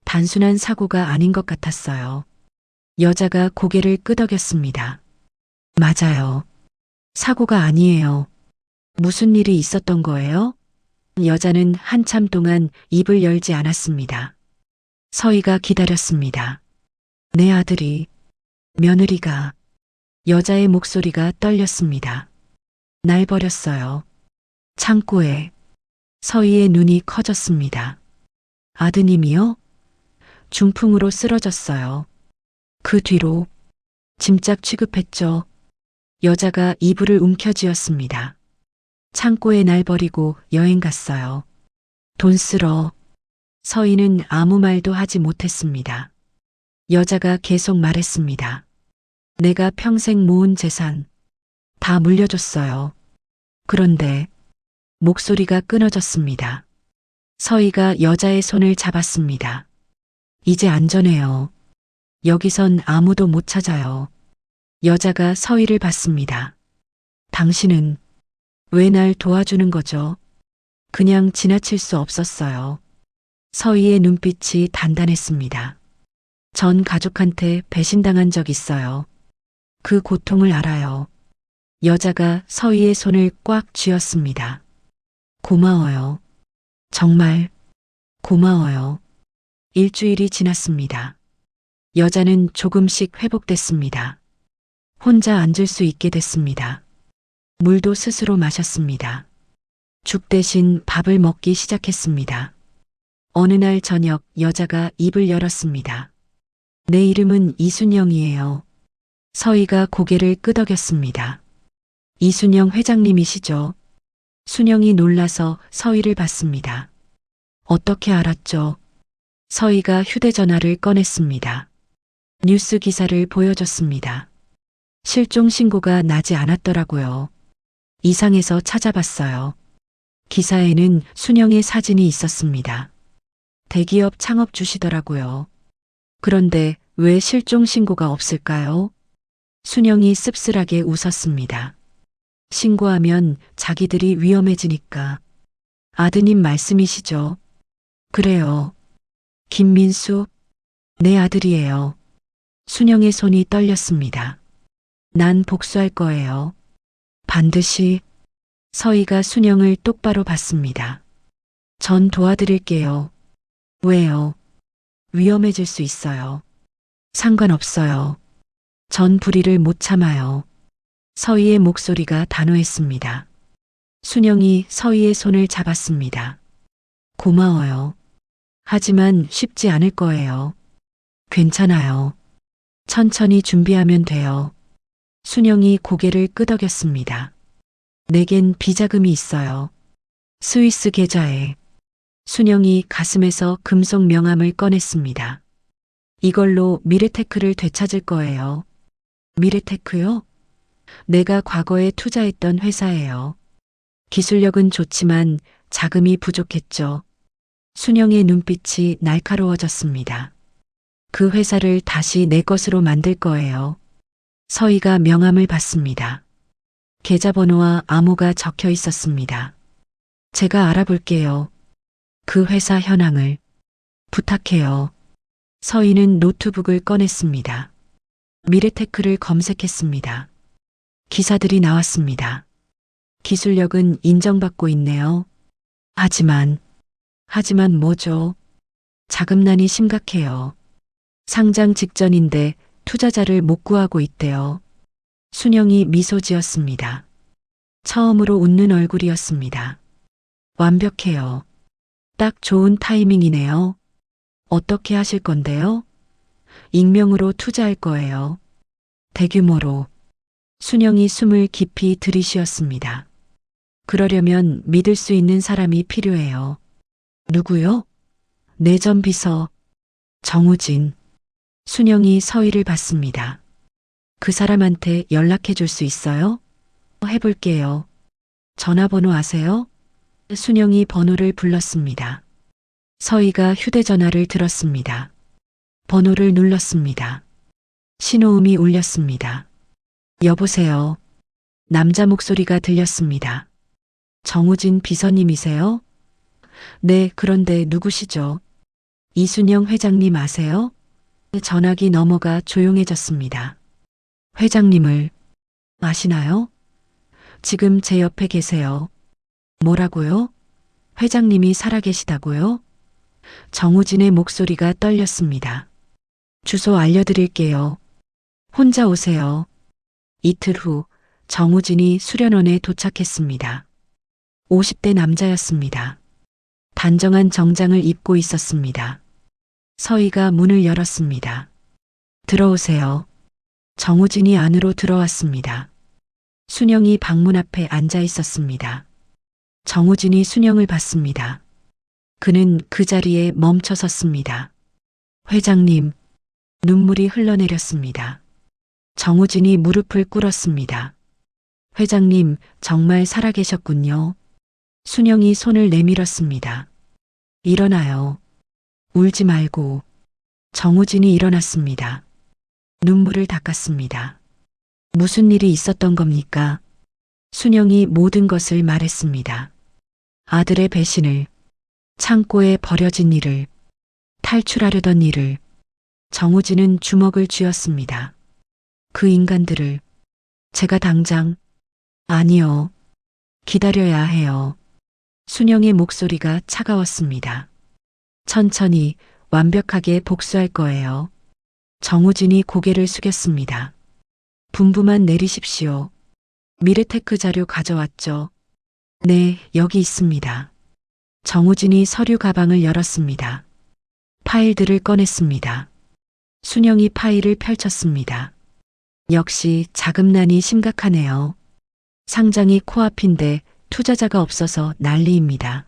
단순한 사고가 아닌 것 같았어요. 여자가 고개를 끄덕였습니다. 맞아요. 사고가 아니에요. 무슨 일이 있었던 거예요? 여자는 한참 동안 입을 열지 않았습니다. 서희가 기다렸습니다. 내 아들이, 며느리가, 여자의 목소리가 떨렸습니다. 날 버렸어요. 창고에. 서희의 눈이 커졌습니다. 아드님이요? 중풍으로 쓰러졌어요. 그 뒤로 짐짝 취급했죠. 여자가 이불을 움켜쥐었습니다. 창고에 날 버리고 여행 갔어요. 돈 쓰러. 서희는 아무 말도 하지 못했습니다. 여자가 계속 말했습니다. 내가 평생 모은 재산 다 물려줬어요. 그런데 목소리가 끊어졌습니다. 서희가 여자의 손을 잡았습니다. 이제 안전해요. 여기선 아무도 못 찾아요. 여자가 서희를 봤습니다. 당신은 왜 날 도와주는 거죠? 그냥 지나칠 수 없었어요. 서희의 눈빛이 단단했습니다. 전 가족한테 배신당한 적 있어요. 그 고통을 알아요. 여자가 서희의 손을 꽉 쥐었습니다. 고마워요. 정말 고마워요. 일주일이 지났습니다. 여자는 조금씩 회복됐습니다. 혼자 앉을 수 있게 됐습니다. 물도 스스로 마셨습니다. 죽 대신 밥을 먹기 시작했습니다. 어느 날 저녁 여자가 입을 열었습니다. 내 이름은 이순영이에요. 서희가 고개를 끄덕였습니다. 이순영 회장님이시죠? 순영이 놀라서 서희를 봤습니다. 어떻게 알았죠? 서희가 휴대전화를 꺼냈습니다. 뉴스 기사를 보여줬습니다. 실종 신고가 나지 않았더라고요. 이상해서 찾아봤어요. 기사에는 순영의 사진이 있었습니다. 대기업 창업 주시더라고요. 그런데 왜 실종 신고가 없을까요? 순영이 씁쓸하게 웃었습니다. 신고하면 자기들이 위험해지니까. 아드님 말씀이시죠? 그래요. 김민수? 내 아들이에요. 순영의 손이 떨렸습니다. 난 복수할 거예요. 반드시. 서희가 순영을 똑바로 봤습니다. 전 도와드릴게요. 왜요? 위험해질 수 있어요. 상관없어요. 전 불의를 못 참아요. 서희의 목소리가 단호했습니다. 순영이 서희의 손을 잡았습니다. 고마워요. 하지만 쉽지 않을 거예요. 괜찮아요. 천천히 준비하면 돼요. 순영이 고개를 끄덕였습니다. 내겐 비자금이 있어요. 스위스 계좌에. 순영이 가슴에서 금속 명함을 꺼냈습니다. 이걸로 미래테크를 되찾을 거예요. 미래테크요? 내가 과거에 투자했던 회사예요. 기술력은 좋지만 자금이 부족했죠. 순영의 눈빛이 날카로워졌습니다. 그 회사를 다시 내 것으로 만들 거예요. 서희가 명함을 받습니다. 계좌번호와 암호가 적혀 있었습니다. 제가 알아볼게요. 그 회사 현황을. 부탁해요. 서희는 노트북을 꺼냈습니다. 미래테크를 검색했습니다. 기사들이 나왔습니다. 기술력은 인정받고 있네요. 하지만 뭐죠? 자금난이 심각해요. 상장 직전인데 투자자를 못 구하고 있대요. 순영이 미소 지었습니다. 처음으로 웃는 얼굴이었습니다. 완벽해요. 딱 좋은 타이밍이네요. 어떻게 하실 건데요? 익명으로 투자할 거예요. 대규모로. 순영이 숨을 깊이 들이쉬었습니다. 그러려면 믿을 수 있는 사람이 필요해요. 누구요? 내 전 비서. 정우진. 순영이 서희를 봤습니다. 그 사람한테 연락해 줄 수 있어요? 해볼게요. 전화번호 아세요? 순영이 번호를 불렀습니다. 서희가 휴대전화를 들었습니다. 번호를 눌렀습니다. 신호음이 울렸습니다. 여보세요. 남자 목소리가 들렸습니다. 정우진 비서님이세요? 네, 그런데 누구시죠? 이순영 회장님 아세요? 전화기 넘어가 조용해졌습니다. 회장님을 아시나요? 지금 제 옆에 계세요. 뭐라고요? 회장님이 살아계시다고요? 정우진의 목소리가 떨렸습니다. 주소 알려드릴게요. 혼자 오세요. 이틀 후 정우진이 수련원에 도착했습니다. 50대 남자였습니다. 단정한 정장을 입고 있었습니다. 서희가 문을 열었습니다. 들어오세요. 정우진이 안으로 들어왔습니다. 순영이 방문 앞에 앉아 있었습니다. 정우진이 순영을 봤습니다. 그는 그 자리에 멈춰 섰습니다. 회장님, 눈물이 흘러내렸습니다. 정우진이 무릎을 꿇었습니다. 회장님, 정말 살아계셨군요. 순영이 손을 내밀었습니다. 일어나요. 울지 말고. 정우진이 일어났습니다. 눈물을 닦았습니다. 무슨 일이 있었던 겁니까? 순영이 모든 것을 말했습니다. 아들의 배신을, 창고에 버려진 일을, 탈출하려던 일을. 정우진은 주먹을 쥐었습니다. 그 인간들을 제가 당장. 아니요. 기다려야 해요. 순영의 목소리가 차가웠습니다. 천천히 완벽하게 복수할 거예요. 정우진이 고개를 숙였습니다. 분부만 내리십시오. 미래테크 자료 가져왔죠? 네, 여기 있습니다. 정우진이 서류 가방을 열었습니다. 파일들을 꺼냈습니다. 순영이 파일을 펼쳤습니다. 역시 자금난이 심각하네요. 상장이 코앞인데 투자자가 없어서 난리입니다.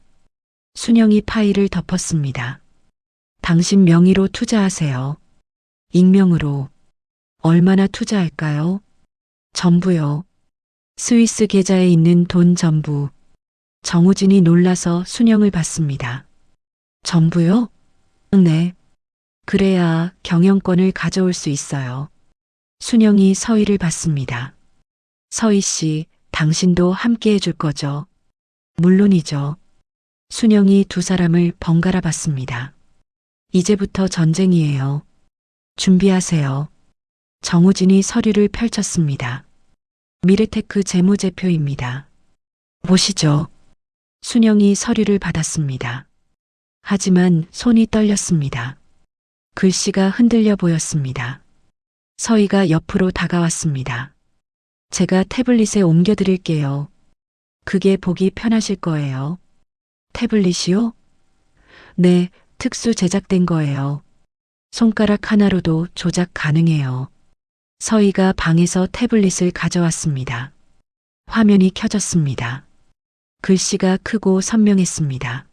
순영이 파일을 덮었습니다. 당신 명의로 투자하세요. 익명으로. 얼마나 투자할까요? 전부요. 스위스 계좌에 있는 돈 전부. 정우진이 놀라서 순영을 봤습니다. 전부요? 네. 그래야 경영권을 가져올 수 있어요. 순영이 서희를 봤습니다. 서희 씨, 당신도 함께 해줄 거죠? 물론이죠. 순영이 두 사람을 번갈아 봤습니다. 이제부터 전쟁이에요. 준비하세요. 정우진이 서류를 펼쳤습니다. 미래테크 재무제표입니다. 보시죠. 순영이 서류를 받았습니다. 하지만 손이 떨렸습니다. 글씨가 흔들려 보였습니다. 서희가 옆으로 다가왔습니다. 제가 태블릿에 옮겨드릴게요. 그게 보기 편하실 거예요. 태블릿이요? 네, 특수 제작된 거예요. 손가락 하나로도 조작 가능해요. 서희가 방에서 태블릿을 가져왔습니다. 화면이 켜졌습니다. 글씨가 크고 선명했습니다.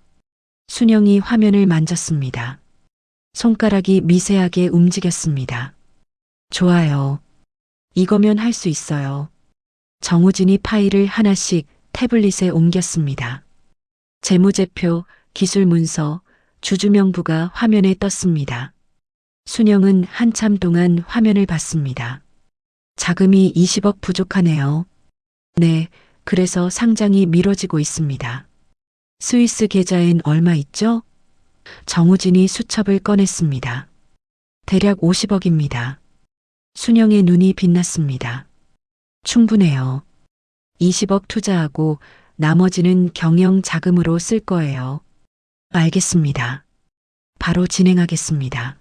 순영이 화면을 만졌습니다. 손가락이 미세하게 움직였습니다. 좋아요. 이거면 할 수 있어요. 정우진이 파일을 하나씩 태블릿에 옮겼습니다. 재무제표, 기술문서, 주주명부가 화면에 떴습니다. 순영은 한참 동안 화면을 봤습니다. 자금이 20억 부족하네요. 네, 그래서 상장이 미뤄지고 있습니다. 스위스 계좌엔 얼마 있죠? 정우진이 수첩을 꺼냈습니다. 대략 50억입니다. 순영의 눈이 빛났습니다. 충분해요. 20억 투자하고 나머지는 경영 자금으로 쓸 거예요. 알겠습니다. 바로 진행하겠습니다.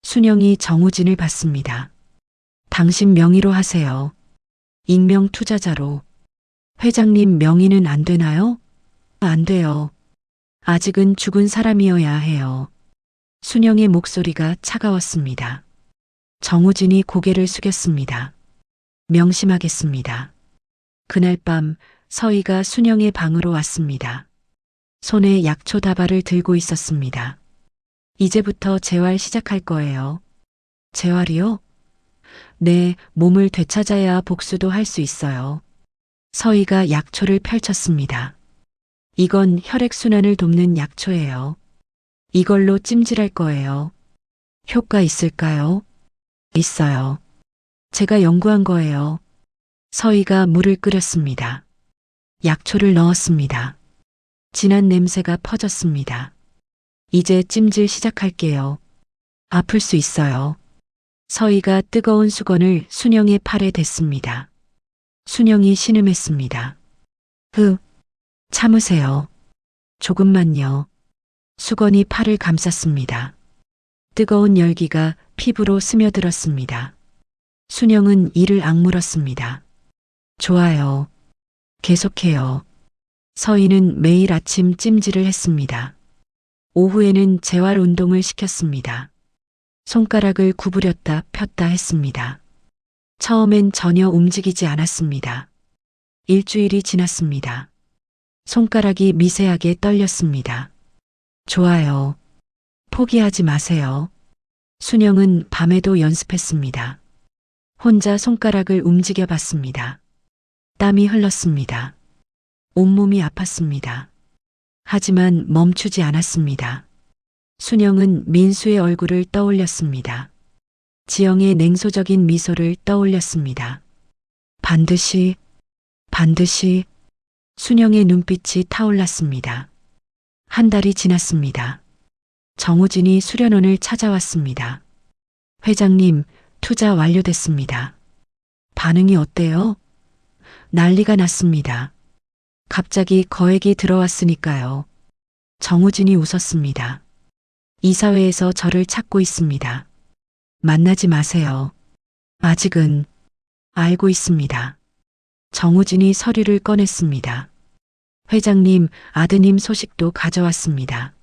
순영이 정우진을 봤습니다. 당신 명의로 하세요. 익명 투자자로. 회장님 명의는 안 되나요? 안 돼요. 아직은 죽은 사람이어야 해요. 순영의 목소리가 차가웠습니다. 정우진이 고개를 숙였습니다. 명심하겠습니다. 그날 밤 서희가 순영의 방으로 왔습니다. 손에 약초 다발을 들고 있었습니다. 이제부터 재활 시작할 거예요. 재활이요? 네, 몸을 되찾아야 복수도 할 수 있어요. 서희가 약초를 펼쳤습니다. 이건 혈액순환을 돕는 약초예요. 이걸로 찜질할 거예요. 효과 있을까요? 있어요. 제가 연구한 거예요. 서희가 물을 끓였습니다. 약초를 넣었습니다. 진한 냄새가 퍼졌습니다. 이제 찜질 시작할게요. 아플 수 있어요. 서희가 뜨거운 수건을 순영의 팔에 댔습니다. 순영이 신음했습니다. 참으세요. 조금만요. 수건이 팔을 감쌌습니다. 뜨거운 열기가 피부로 스며들었습니다. 순영은 이를 악물었습니다. 좋아요. 계속해요. 서희는 매일 아침 찜질을 했습니다. 오후에는 재활 운동을 시켰습니다. 손가락을 구부렸다 폈다 했습니다. 처음엔 전혀 움직이지 않았습니다. 일주일이 지났습니다. 손가락이 미세하게 떨렸습니다. 좋아요. 포기하지 마세요. 순영은 밤에도 연습했습니다. 혼자 손가락을 움직여 봤습니다. 땀이 흘렀습니다. 온몸이 아팠습니다. 하지만 멈추지 않았습니다. 순영은 민수의 얼굴을 떠올렸습니다. 지영의 냉소적인 미소를 떠올렸습니다. 반드시 순영의 눈빛이 타올랐습니다. 한 달이 지났습니다. 정우진이 수련원을 찾아왔습니다. 회장님, 투자 완료됐습니다. 반응이 어때요? 난리가 났습니다. 갑자기 거액이 들어왔으니까요. 정우진이 웃었습니다. 이사회에서 저를 찾고 있습니다. 만나지 마세요. 아직은 알고 있습니다. 정우진이 서류를 꺼냈습니다. 회장님, 아드님 소식도 가져왔습니다.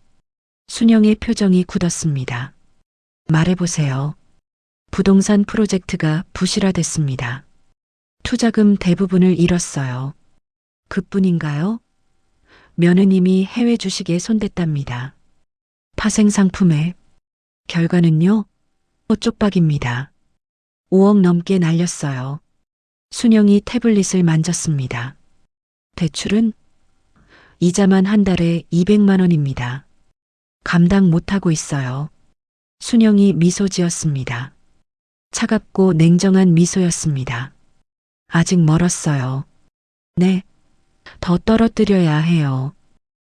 순영의 표정이 굳었습니다. 말해보세요. 부동산 프로젝트가 부실화됐습니다. 투자금 대부분을 잃었어요. 그뿐인가요? 며느님이 해외 주식에 손댔답니다. 파생 상품에 결과는요? 쪽박입니다. 5억 넘게 날렸어요. 순영이 태블릿을 만졌습니다. 대출은 이자만 한 달에 200만 원입니다. 감당 못하고 있어요. 순영이 미소 지었습니다. 차갑고 냉정한 미소였습니다. 아직 멀었어요. 네. 더 떨어뜨려야 해요.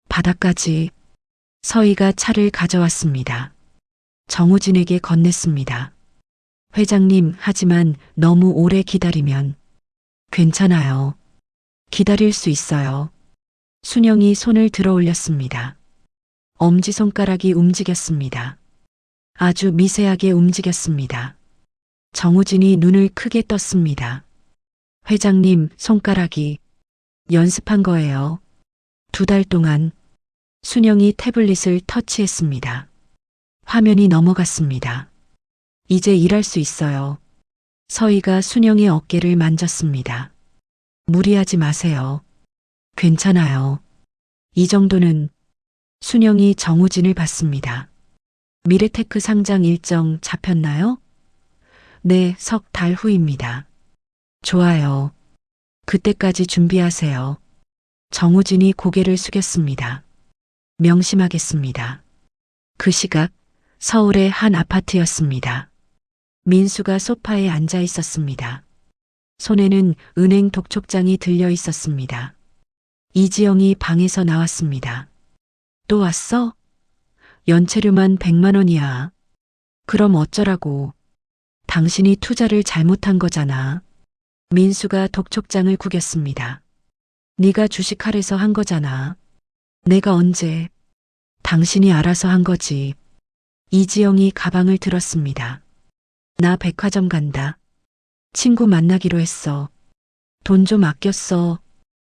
바닥까지. 서희가 차를 가져왔습니다. 정우진에게 건넸습니다. 회장님, 하지만 너무 오래 기다리면. 괜찮아요. 기다릴 수 있어요. 순영이 손을 들어 올렸습니다. 엄지손가락이 움직였습니다. 아주 미세하게 움직였습니다. 정우진이 눈을 크게 떴습니다. 회장님, 손가락이 연습한 거예요. 2달 동안. 순영이 태블릿을 터치했습니다. 화면이 넘어갔습니다. 이제 일할 수 있어요. 서희가 순영의 어깨를 만졌습니다. 무리하지 마세요. 괜찮아요. 이 정도는. 순영이 정우진을 봤습니다. 미래테크 상장 일정 잡혔나요? 네, 석 달 후입니다. 좋아요. 그때까지 준비하세요. 정우진이 고개를 숙였습니다. 명심하겠습니다. 그 시각 서울의 한 아파트였습니다. 민수가 소파에 앉아 있었습니다. 손에는 은행 독촉장이 들려 있었습니다. 이지영이 방에서 나왔습니다. 또 왔어? 연체료만 100만 원이야. 그럼 어쩌라고. 당신이 투자를 잘못한 거잖아. 민수가 독촉장을 구겼습니다. 네가 주식할애서 한 거잖아. 내가 언제. 당신이 알아서 한 거지. 이지영이 가방을 들었습니다. 나 백화점 간다. 친구 만나기로 했어. 돈 좀 아꼈어.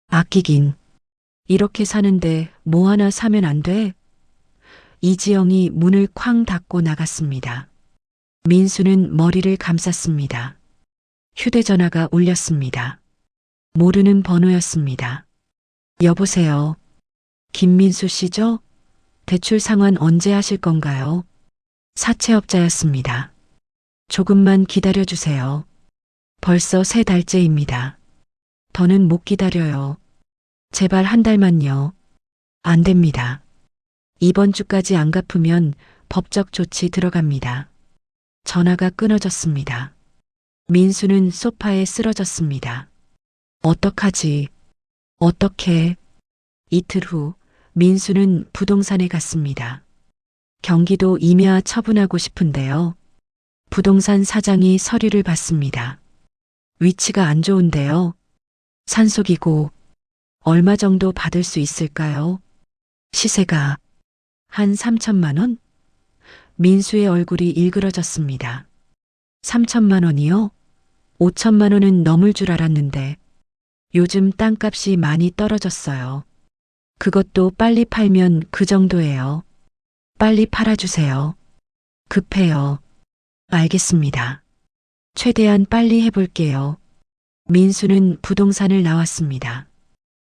아끼긴. 이렇게 사는데 뭐 하나 사면 안 돼? 이지영이 문을 쾅 닫고 나갔습니다. 민수는 머리를 감쌌습니다. 휴대전화가 울렸습니다. 모르는 번호였습니다. 여보세요. 김민수 씨죠? 대출 상환 언제 하실 건가요? 사채업자였습니다. 조금만 기다려주세요. 벌써 3달째입니다. 더는 못 기다려요. 제발 한 달만요. 안 됩니다. 이번 주까지 안 갚으면 법적 조치 들어갑니다. 전화가 끊어졌습니다. 민수는 소파에 쓰러졌습니다. 어떡하지? 어떡해? 이틀 후 민수는 부동산에 갔습니다. 경기도 임야 처분하고 싶은데요. 부동산 사장이 서류를 받습니다. 위치가 안 좋은데요. 산속이고 얼마 정도 받을 수 있을까요? 시세가 한 3천만 원? 민수의 얼굴이 일그러졌습니다. 3천만 원이요? 5천만 원은 넘을 줄 알았는데 요즘 땅값이 많이 떨어졌어요. 그것도 빨리 팔면 그 정도예요. 빨리 팔아주세요. 급해요. 알겠습니다. 최대한 빨리 해볼게요. 민수는 부동산을 나왔습니다.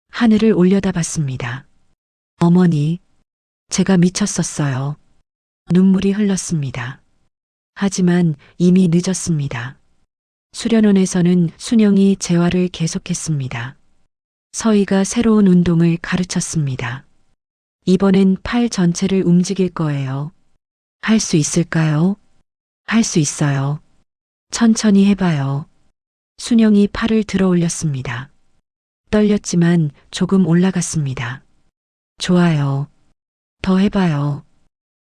하늘을 올려다봤습니다. 어머니, 제가 미쳤었어요. 눈물이 흘렀습니다. 하지만 이미 늦었습니다. 수련원에서는 순영이 재활을 계속했습니다. 서희가 새로운 운동을 가르쳤습니다. 이번엔 팔 전체를 움직일 거예요. 할 수 있을까요? 할 수 있어요. 천천히 해봐요. 순영이 팔을 들어 올렸습니다. 떨렸지만 조금 올라갔습니다. 좋아요. 더 해봐요.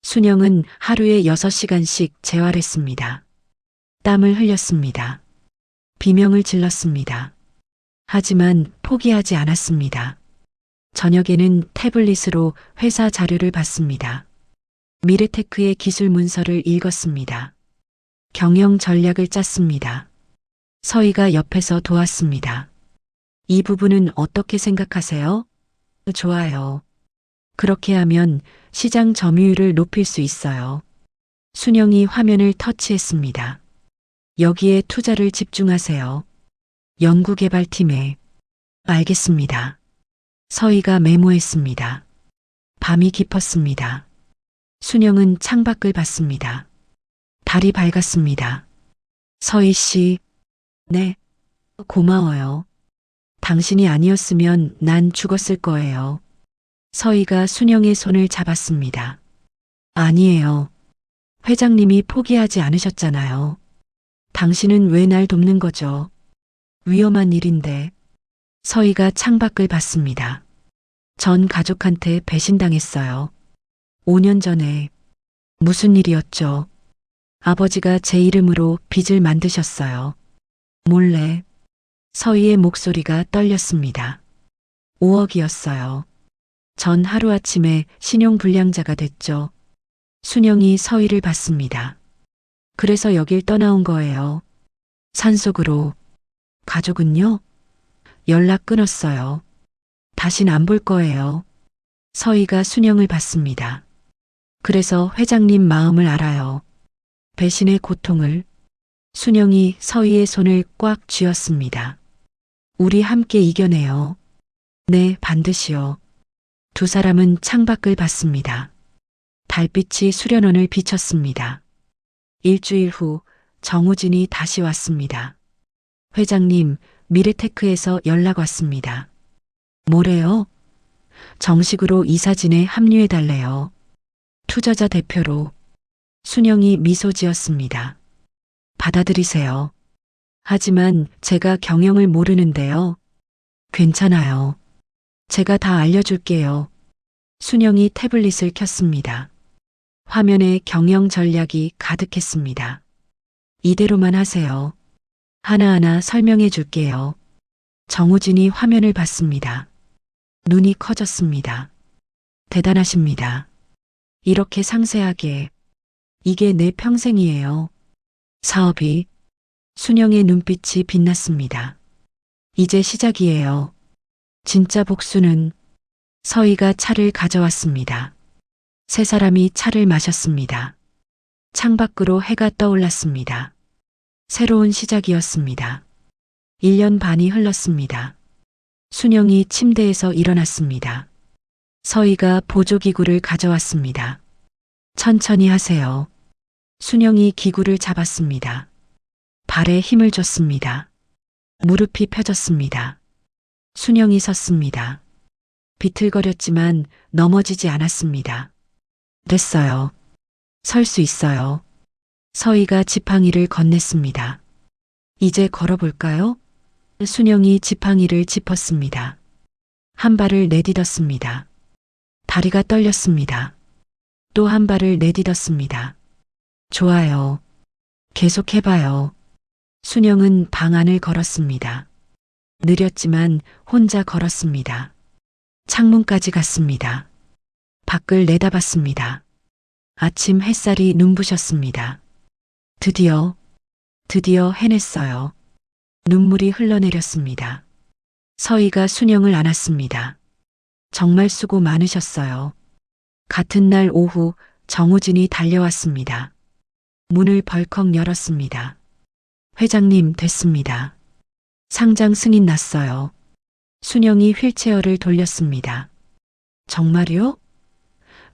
순영은 하루에 6시간씩 재활했습니다. 땀을 흘렸습니다. 비명을 질렀습니다. 하지만 포기하지 않았습니다. 저녁에는 태블릿으로 회사 자료를 봤습니다. 미래테크의 기술 문서를 읽었습니다. 경영 전략을 짰습니다. 서희가 옆에서 도왔습니다. 이 부분은 어떻게 생각하세요? 좋아요. 그렇게 하면 시장 점유율을 높일 수 있어요. 순영이 화면을 터치했습니다. 여기에 투자를 집중하세요. 연구개발팀에. 알겠습니다. 서희가 메모했습니다. 밤이 깊었습니다. 순영은 창밖을 봤습니다. 달이 밝았습니다. 서희 씨, 네, 고마워요. 당신이 아니었으면 난 죽었을 거예요. 서희가 순영의 손을 잡았습니다. 아니에요. 회장님이 포기하지 않으셨잖아요. 당신은 왜 날 돕는 거죠? 위험한 일인데. 서희가 창밖을 봤습니다. 전 가족한테 배신당했어요. 5년 전에. 무슨 일이었죠? 아버지가 제 이름으로 빚을 만드셨어요. 몰래. 서희의 목소리가 떨렸습니다. 5억이었어요. 전 하루아침에 신용불량자가 됐죠. 순영이 서희를 봤습니다. 그래서 여길 떠나온 거예요. 산속으로. 가족은요? 연락 끊었어요. 다신 안 볼 거예요. 서희가 순영을 봤습니다. 그래서 회장님 마음을 알아요. 배신의 고통을. 순영이 서희의 손을 꽉 쥐었습니다. 우리 함께 이겨내요. 네, 반드시요. 두 사람은 창밖을 봤습니다. 달빛이 수련원을 비쳤습니다. 일주일 후 정우진이 다시 왔습니다. 회장님, 미래테크에서 연락 왔습니다. 뭐래요? 정식으로 이사진에 합류해달래요. 투자자 대표로. 순영이 미소 지었습니다. 받아들이세요. 하지만 제가 경영을 모르는데요. 괜찮아요. 제가 다 알려줄게요. 순영이 태블릿을 켰습니다. 화면에 경영 전략이 가득했습니다. 이대로만 하세요. 하나하나 설명해 줄게요. 정우진이 화면을 봤습니다. 눈이 커졌습니다. 대단하십니다. 이렇게 상세하게. 이게 내 평생이에요. 사업이. 순영의 눈빛이 빛났습니다. 이제 시작이에요. 진짜 복수는. 서희가 차를 가져왔습니다. 세 사람이 차를 마셨습니다. 창밖으로 해가 떠올랐습니다. 새로운 시작이었습니다. 1년 반이 흘렀습니다. 순영이 침대에서 일어났습니다. 서희가 보조기구를 가져왔습니다. 천천히 하세요. 순영이 기구를 잡았습니다. 발에 힘을 줬습니다. 무릎이 펴졌습니다. 순영이 섰습니다. 비틀거렸지만 넘어지지 않았습니다. 됐어요. 설 수 있어요. 서희가 지팡이를 건넸습니다. 이제 걸어볼까요? 순영이 지팡이를 짚었습니다. 한 발을 내딛었습니다. 다리가 떨렸습니다. 또 한 발을 내딛었습니다. 좋아요. 계속 해봐요. 순영은 방 안을 걸었습니다. 느렸지만 혼자 걸었습니다. 창문까지 갔습니다. 밖을 내다봤습니다. 아침 햇살이 눈부셨습니다. 드디어 해냈어요. 눈물이 흘러내렸습니다. 서희가 순영을 안았습니다. 정말 수고 많으셨어요. 같은 날 오후 정우진이 달려왔습니다. 문을 벌컥 열었습니다. 회장님, 됐습니다. 상장 승인 났어요. 순영이 휠체어를 돌렸습니다. 정말요?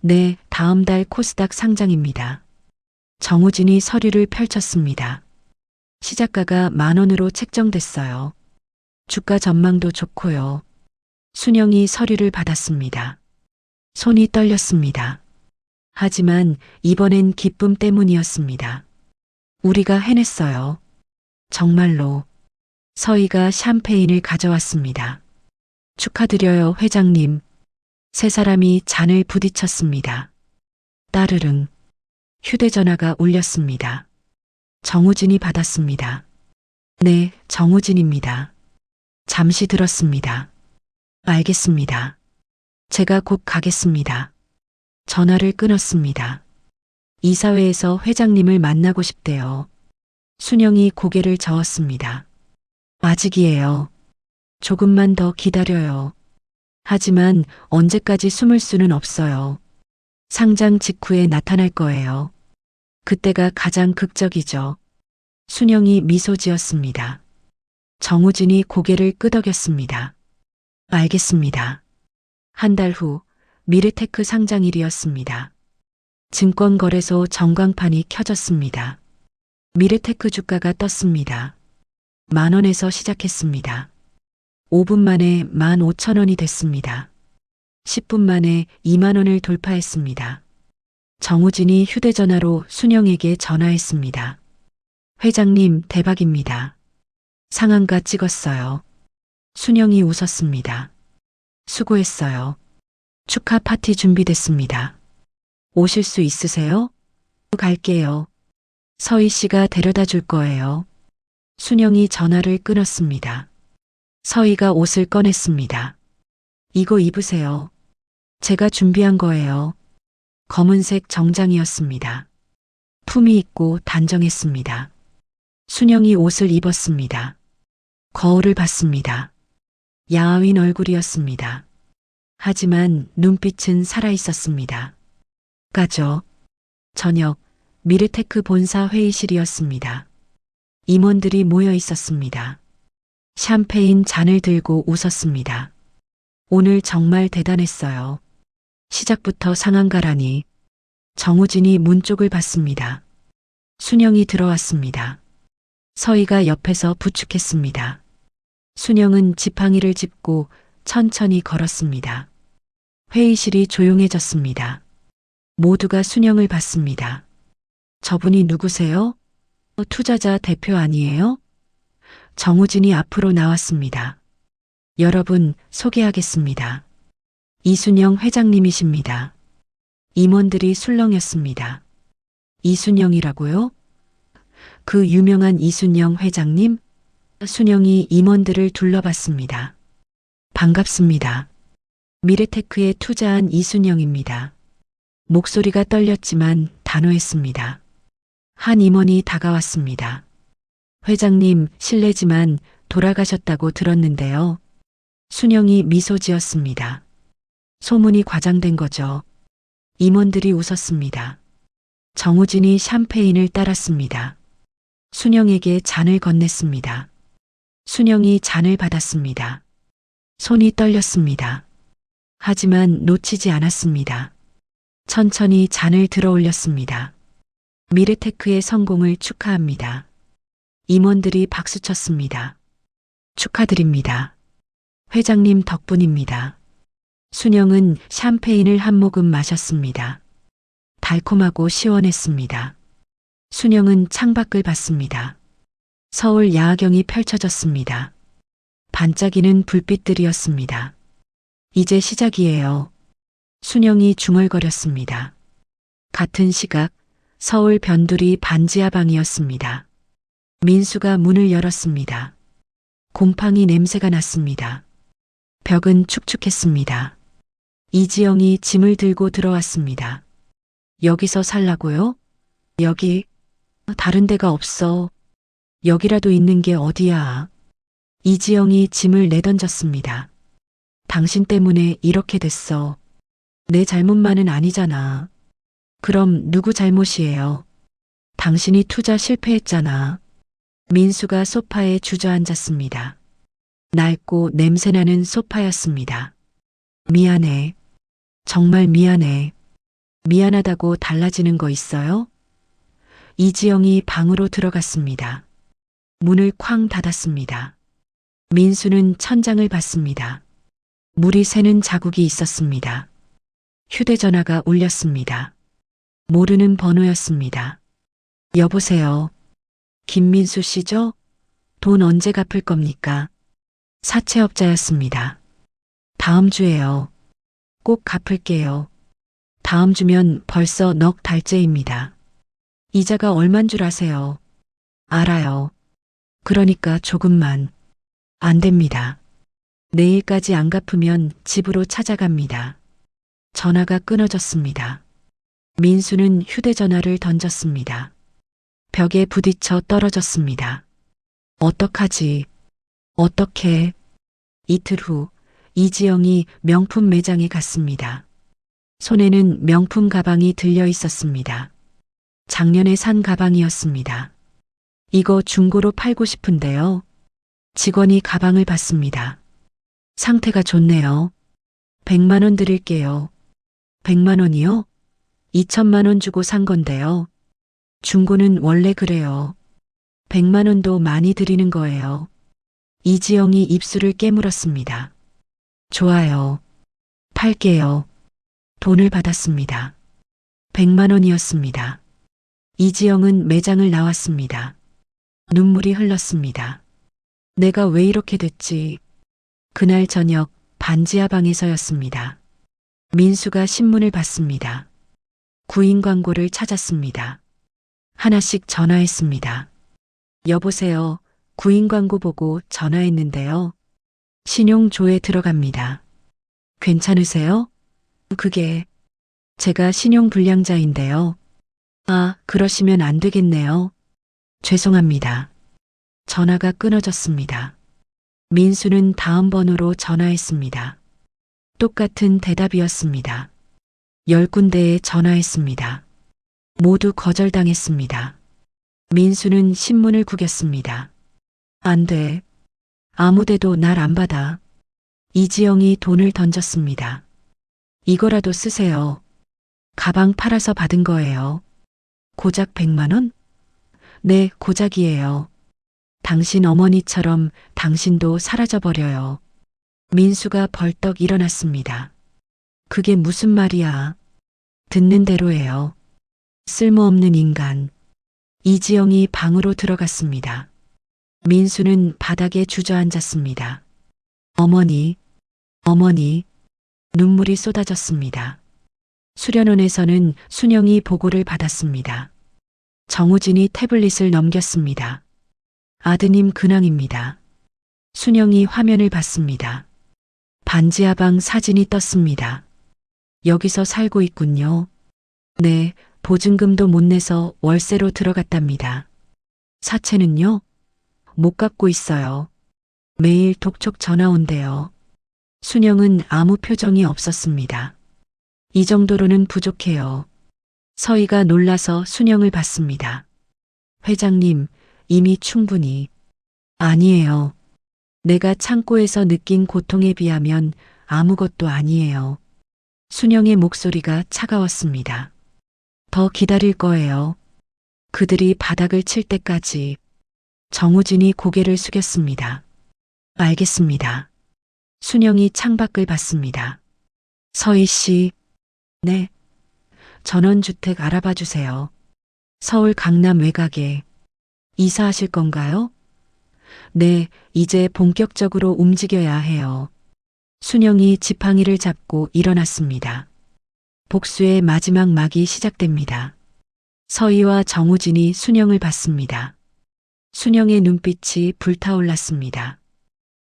네, 다음 달 코스닥 상장입니다. 정우진이 서류를 펼쳤습니다. 시작가가 10,000원으로 책정됐어요. 주가 전망도 좋고요. 순영이 서류를 받았습니다. 손이 떨렸습니다. 하지만 이번엔 기쁨 때문이었습니다. 우리가 해냈어요. 정말로. 서희가 샴페인을 가져왔습니다. 축하드려요, 회장님. 세 사람이 잔을 부딪혔습니다. 따르릉. 휴대전화가 울렸습니다. 정우진이 받았습니다. 네, 정우진입니다. 잠시 들었습니다. 알겠습니다. 제가 곧 가겠습니다. 전화를 끊었습니다. 이사회에서 회장님을 만나고 싶대요. 순영이 고개를 저었습니다. 아직이에요. 조금만 더 기다려요. 하지만 언제까지 숨을 수는 없어요. 상장 직후에 나타날 거예요. 그때가 가장 극적이죠. 순영이 미소 지었습니다. 정우진이 고개를 끄덕였습니다. 알겠습니다. 한 달 후 미르테크 상장일이었습니다. 증권거래소 전광판이 켜졌습니다. 미르테크 주가가 떴습니다. 10,000원에서 시작했습니다. 5분 만에 15,000원이 됐습니다. 10분 만에 20,000원을 돌파했습니다. 정우진이 휴대전화로 순영에게 전화했습니다. 회장님, 대박입니다. 상한가 찍었어요. 순영이 웃었습니다. 수고했어요. 축하 파티 준비됐습니다. 오실 수 있으세요? 갈게요. 서희 씨가 데려다 줄 거예요. 순영이 전화를 끊었습니다. 서희가 옷을 꺼냈습니다. 이거 입으세요. 제가 준비한 거예요. 검은색 정장이었습니다. 품위 있고 단정했습니다. 순영이 옷을 입었습니다. 거울을 봤습니다. 야윈 얼굴이었습니다. 하지만 눈빛은 살아있었습니다. 가죠. 저녁 미르테크 본사 회의실이었습니다. 임원들이 모여 있었습니다. 샴페인 잔을 들고 웃었습니다. 오늘 정말 대단했어요. 시작부터 상한가라니. 정우진이 문 쪽을 봤습니다. 순영이 들어왔습니다. 서희가 옆에서 부축했습니다. 순영은 지팡이를 짚고 천천히 걸었습니다. 회의실이 조용해졌습니다. 모두가 순영을 봤습니다. 저분이 누구세요? 투자자 대표 아니에요? 정우진이 앞으로 나왔습니다. 여러분, 소개하겠습니다. 이순영 회장님이십니다. 임원들이 술렁였습니다. 이순영이라고요? 그 유명한 이순영 회장님? 순영이 임원들을 둘러봤습니다. 반갑습니다. 미르테크에 투자한 이순영입니다. 목소리가 떨렸지만 단호했습니다. 한 임원이 다가왔습니다. 회장님, 실례지만 돌아가셨다고 들었는데요. 순영이 미소 지었습니다. 소문이 과장된 거죠. 임원들이 웃었습니다. 정우진이 샴페인을 따랐습니다. 순영에게 잔을 건넸습니다. 순영이 잔을 받았습니다. 손이 떨렸습니다. 하지만 놓치지 않았습니다. 천천히 잔을 들어 올렸습니다. 미르테크의 성공을 축하합니다. 임원들이 박수쳤습니다. 축하드립니다. 회장님 덕분입니다. 순영은 샴페인을 한 모금 마셨습니다. 달콤하고 시원했습니다. 순영은 창밖을 봤습니다. 서울 야경이 펼쳐졌습니다. 반짝이는 불빛들이었습니다. 이제 시작이에요. 순영이 중얼거렸습니다. 같은 시각 서울 변두리 반지하방이었습니다. 민수가 문을 열었습니다. 곰팡이 냄새가 났습니다. 벽은 축축했습니다. 이지영이 짐을 들고 들어왔습니다. 여기서 살라고요? 여기, 다른 데가 없어. 여기라도 있는 게 어디야. 이지영이 짐을 내던졌습니다. 당신 때문에 이렇게 됐어. 내 잘못만은 아니잖아. 그럼 누구 잘못이에요? 당신이 투자 실패했잖아. 민수가 소파에 주저앉았습니다. 낡고 냄새나는 소파였습니다. 미안해. 정말 미안해. 미안하다고 달라지는 거 있어요? 이지영이 방으로 들어갔습니다. 문을 쾅 닫았습니다. 민수는 천장을 봤습니다. 물이 새는 자국이 있었습니다. 휴대전화가 울렸습니다. 모르는 번호였습니다. 여보세요. 김민수 씨죠? 돈 언제 갚을 겁니까? 사채업자였습니다. 다음 주에요. 꼭 갚을게요. 다음 주면 벌써 넉 달째입니다. 이자가 얼만 줄 아세요? 알아요. 그러니까 조금만. 안 됩니다. 내일까지 안 갚으면 집으로 찾아갑니다. 전화가 끊어졌습니다. 민수는 휴대전화를 던졌습니다. 벽에 부딪혀 떨어졌습니다. 어떡하지? 어떡해? 이틀 후 이지영이 명품 매장에 갔습니다. 손에는 명품 가방이 들려 있었습니다. 작년에 산 가방이었습니다. 이거 중고로 팔고 싶은데요. 직원이 가방을 봤습니다. 상태가 좋네요. 100만 원 드릴게요. 100만 원이요? 2천만 원 주고 산 건데요. 중고는 원래 그래요. 100만 원도 많이 드리는 거예요. 이지영이 입술을 깨물었습니다. 좋아요. 팔게요. 돈을 받았습니다. 100만 원이었습니다. 이지영은 매장을 나왔습니다. 눈물이 흘렀습니다. 내가 왜 이렇게 됐지? 그날 저녁 반지하 방에서였습니다. 민수가 신문을 봤습니다. 구인 광고를 찾았습니다. 하나씩 전화했습니다. 여보세요. 구인 광고 보고 전화했는데요. 신용조에 들어갑니다. 괜찮으세요? 그게 제가 신용불량자인데요. 아, 그러시면 안 되겠네요. 죄송합니다. 전화가 끊어졌습니다. 민수는 다음 번호로 전화했습니다. 똑같은 대답이었습니다. 10군데에 전화했습니다. 모두 거절당했습니다. 민수는 신문을 구겼습니다. 안 돼. 아무데도 날 안 받아. 이지영이 돈을 던졌습니다. 이거라도 쓰세요. 가방 팔아서 받은 거예요. 고작 100만 원? 네, 고작이에요. 당신 어머니처럼 당신도 사라져버려요. 민수가 벌떡 일어났습니다. 그게 무슨 말이야. 듣는 대로예요. 쓸모없는 인간. 이지영이 방으로 들어갔습니다. 민수는 바닥에 주저앉았습니다. 어머니, 어머니, 눈물이 쏟아졌습니다. 수련원에서는 순영이 보고를 받았습니다. 정우진이 태블릿을 넘겼습니다. 아드님 근황입니다. 순영이 화면을 봤습니다. 반지하방 사진이 떴습니다. 여기서 살고 있군요. 네, 보증금도 못 내서 월세로 들어갔답니다. 사채는요? 못 갚고 있어요. 매일 독촉 전화 온대요. 순영은 아무 표정이 없었습니다. 이 정도로는 부족해요. 서희가 놀라서 순영을 봤습니다. 회장님, 이미 충분히. 아니에요. 내가 창고에서 느낀 고통에 비하면 아무것도 아니에요. 순영의 목소리가 차가웠습니다. 더 기다릴 거예요. 그들이 바닥을 칠 때까지. 정우진이 고개를 숙였습니다. 알겠습니다. 순영이 창밖을 봤습니다. 서희 씨. 네. 전원주택 알아봐 주세요. 서울 강남 외곽에. 이사하실 건가요? 네, 이제 본격적으로 움직여야 해요. 순영이 지팡이를 잡고 일어났습니다. 복수의 마지막 막이 시작됩니다. 서희와 정우진이 순영을 봤습니다. 순영의 눈빛이 불타올랐습니다.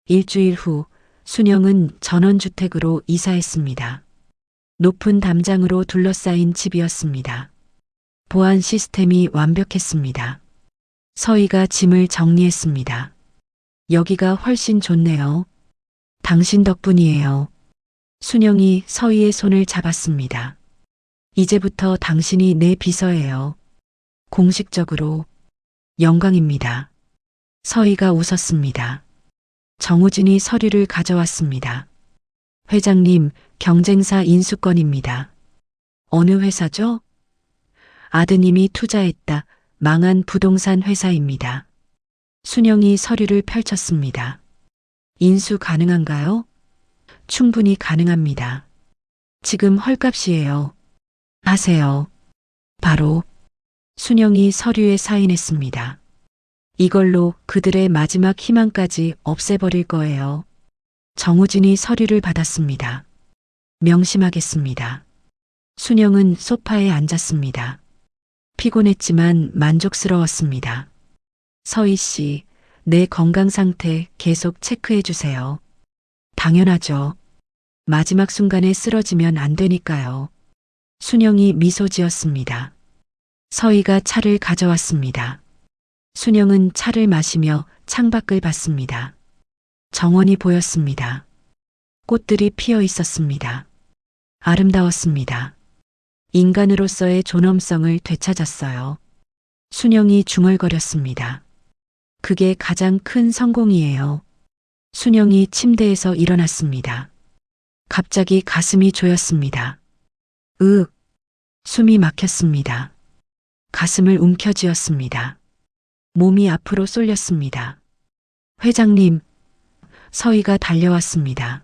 일주일 후 순영은 전원주택으로 이사했습니다. 높은 담장으로 둘러싸인 집이었습니다. 보안 시스템이 완벽했습니다. 서희가 짐을 정리했습니다. 여기가 훨씬 좋네요. 당신 덕분이에요. 순영이 서희의 손을 잡았습니다. 이제부터 당신이 내 비서예요. 공식적으로. 영광입니다. 서희가 웃었습니다. 정우진이 서류를 가져왔습니다. 회장님, 경쟁사 인수권입니다. 어느 회사죠? 아드님이 투자했다. 망한 부동산 회사입니다. 순영이 서류를 펼쳤습니다. 인수 가능한가요? 충분히 가능합니다. 지금 헐값이에요. 하세요. 바로. 순영이 서류에 사인했습니다. 이걸로 그들의 마지막 희망까지 없애버릴 거예요. 정우진이 서류를 받았습니다. 명심하겠습니다. 순영은 소파에 앉았습니다. 피곤했지만 만족스러웠습니다. 서희 씨, 내 건강 상태 계속 체크해 주세요. 당연하죠. 마지막 순간에 쓰러지면 안 되니까요. 순영이 미소 지었습니다. 서희가 차를 가져왔습니다. 순영은 차를 마시며 창밖을 봤습니다. 정원이 보였습니다. 꽃들이 피어 있었습니다. 아름다웠습니다. 인간으로서의 존엄성을 되찾았어요. 순영이 중얼거렸습니다. 그게 가장 큰 성공이에요. 순영이 침대에서 일어났습니다. 갑자기 가슴이 조였습니다. 숨이 막혔습니다. 가슴을 움켜쥐었습니다. 몸이 앞으로 쏠렸습니다. 회장님, 서희가 달려왔습니다.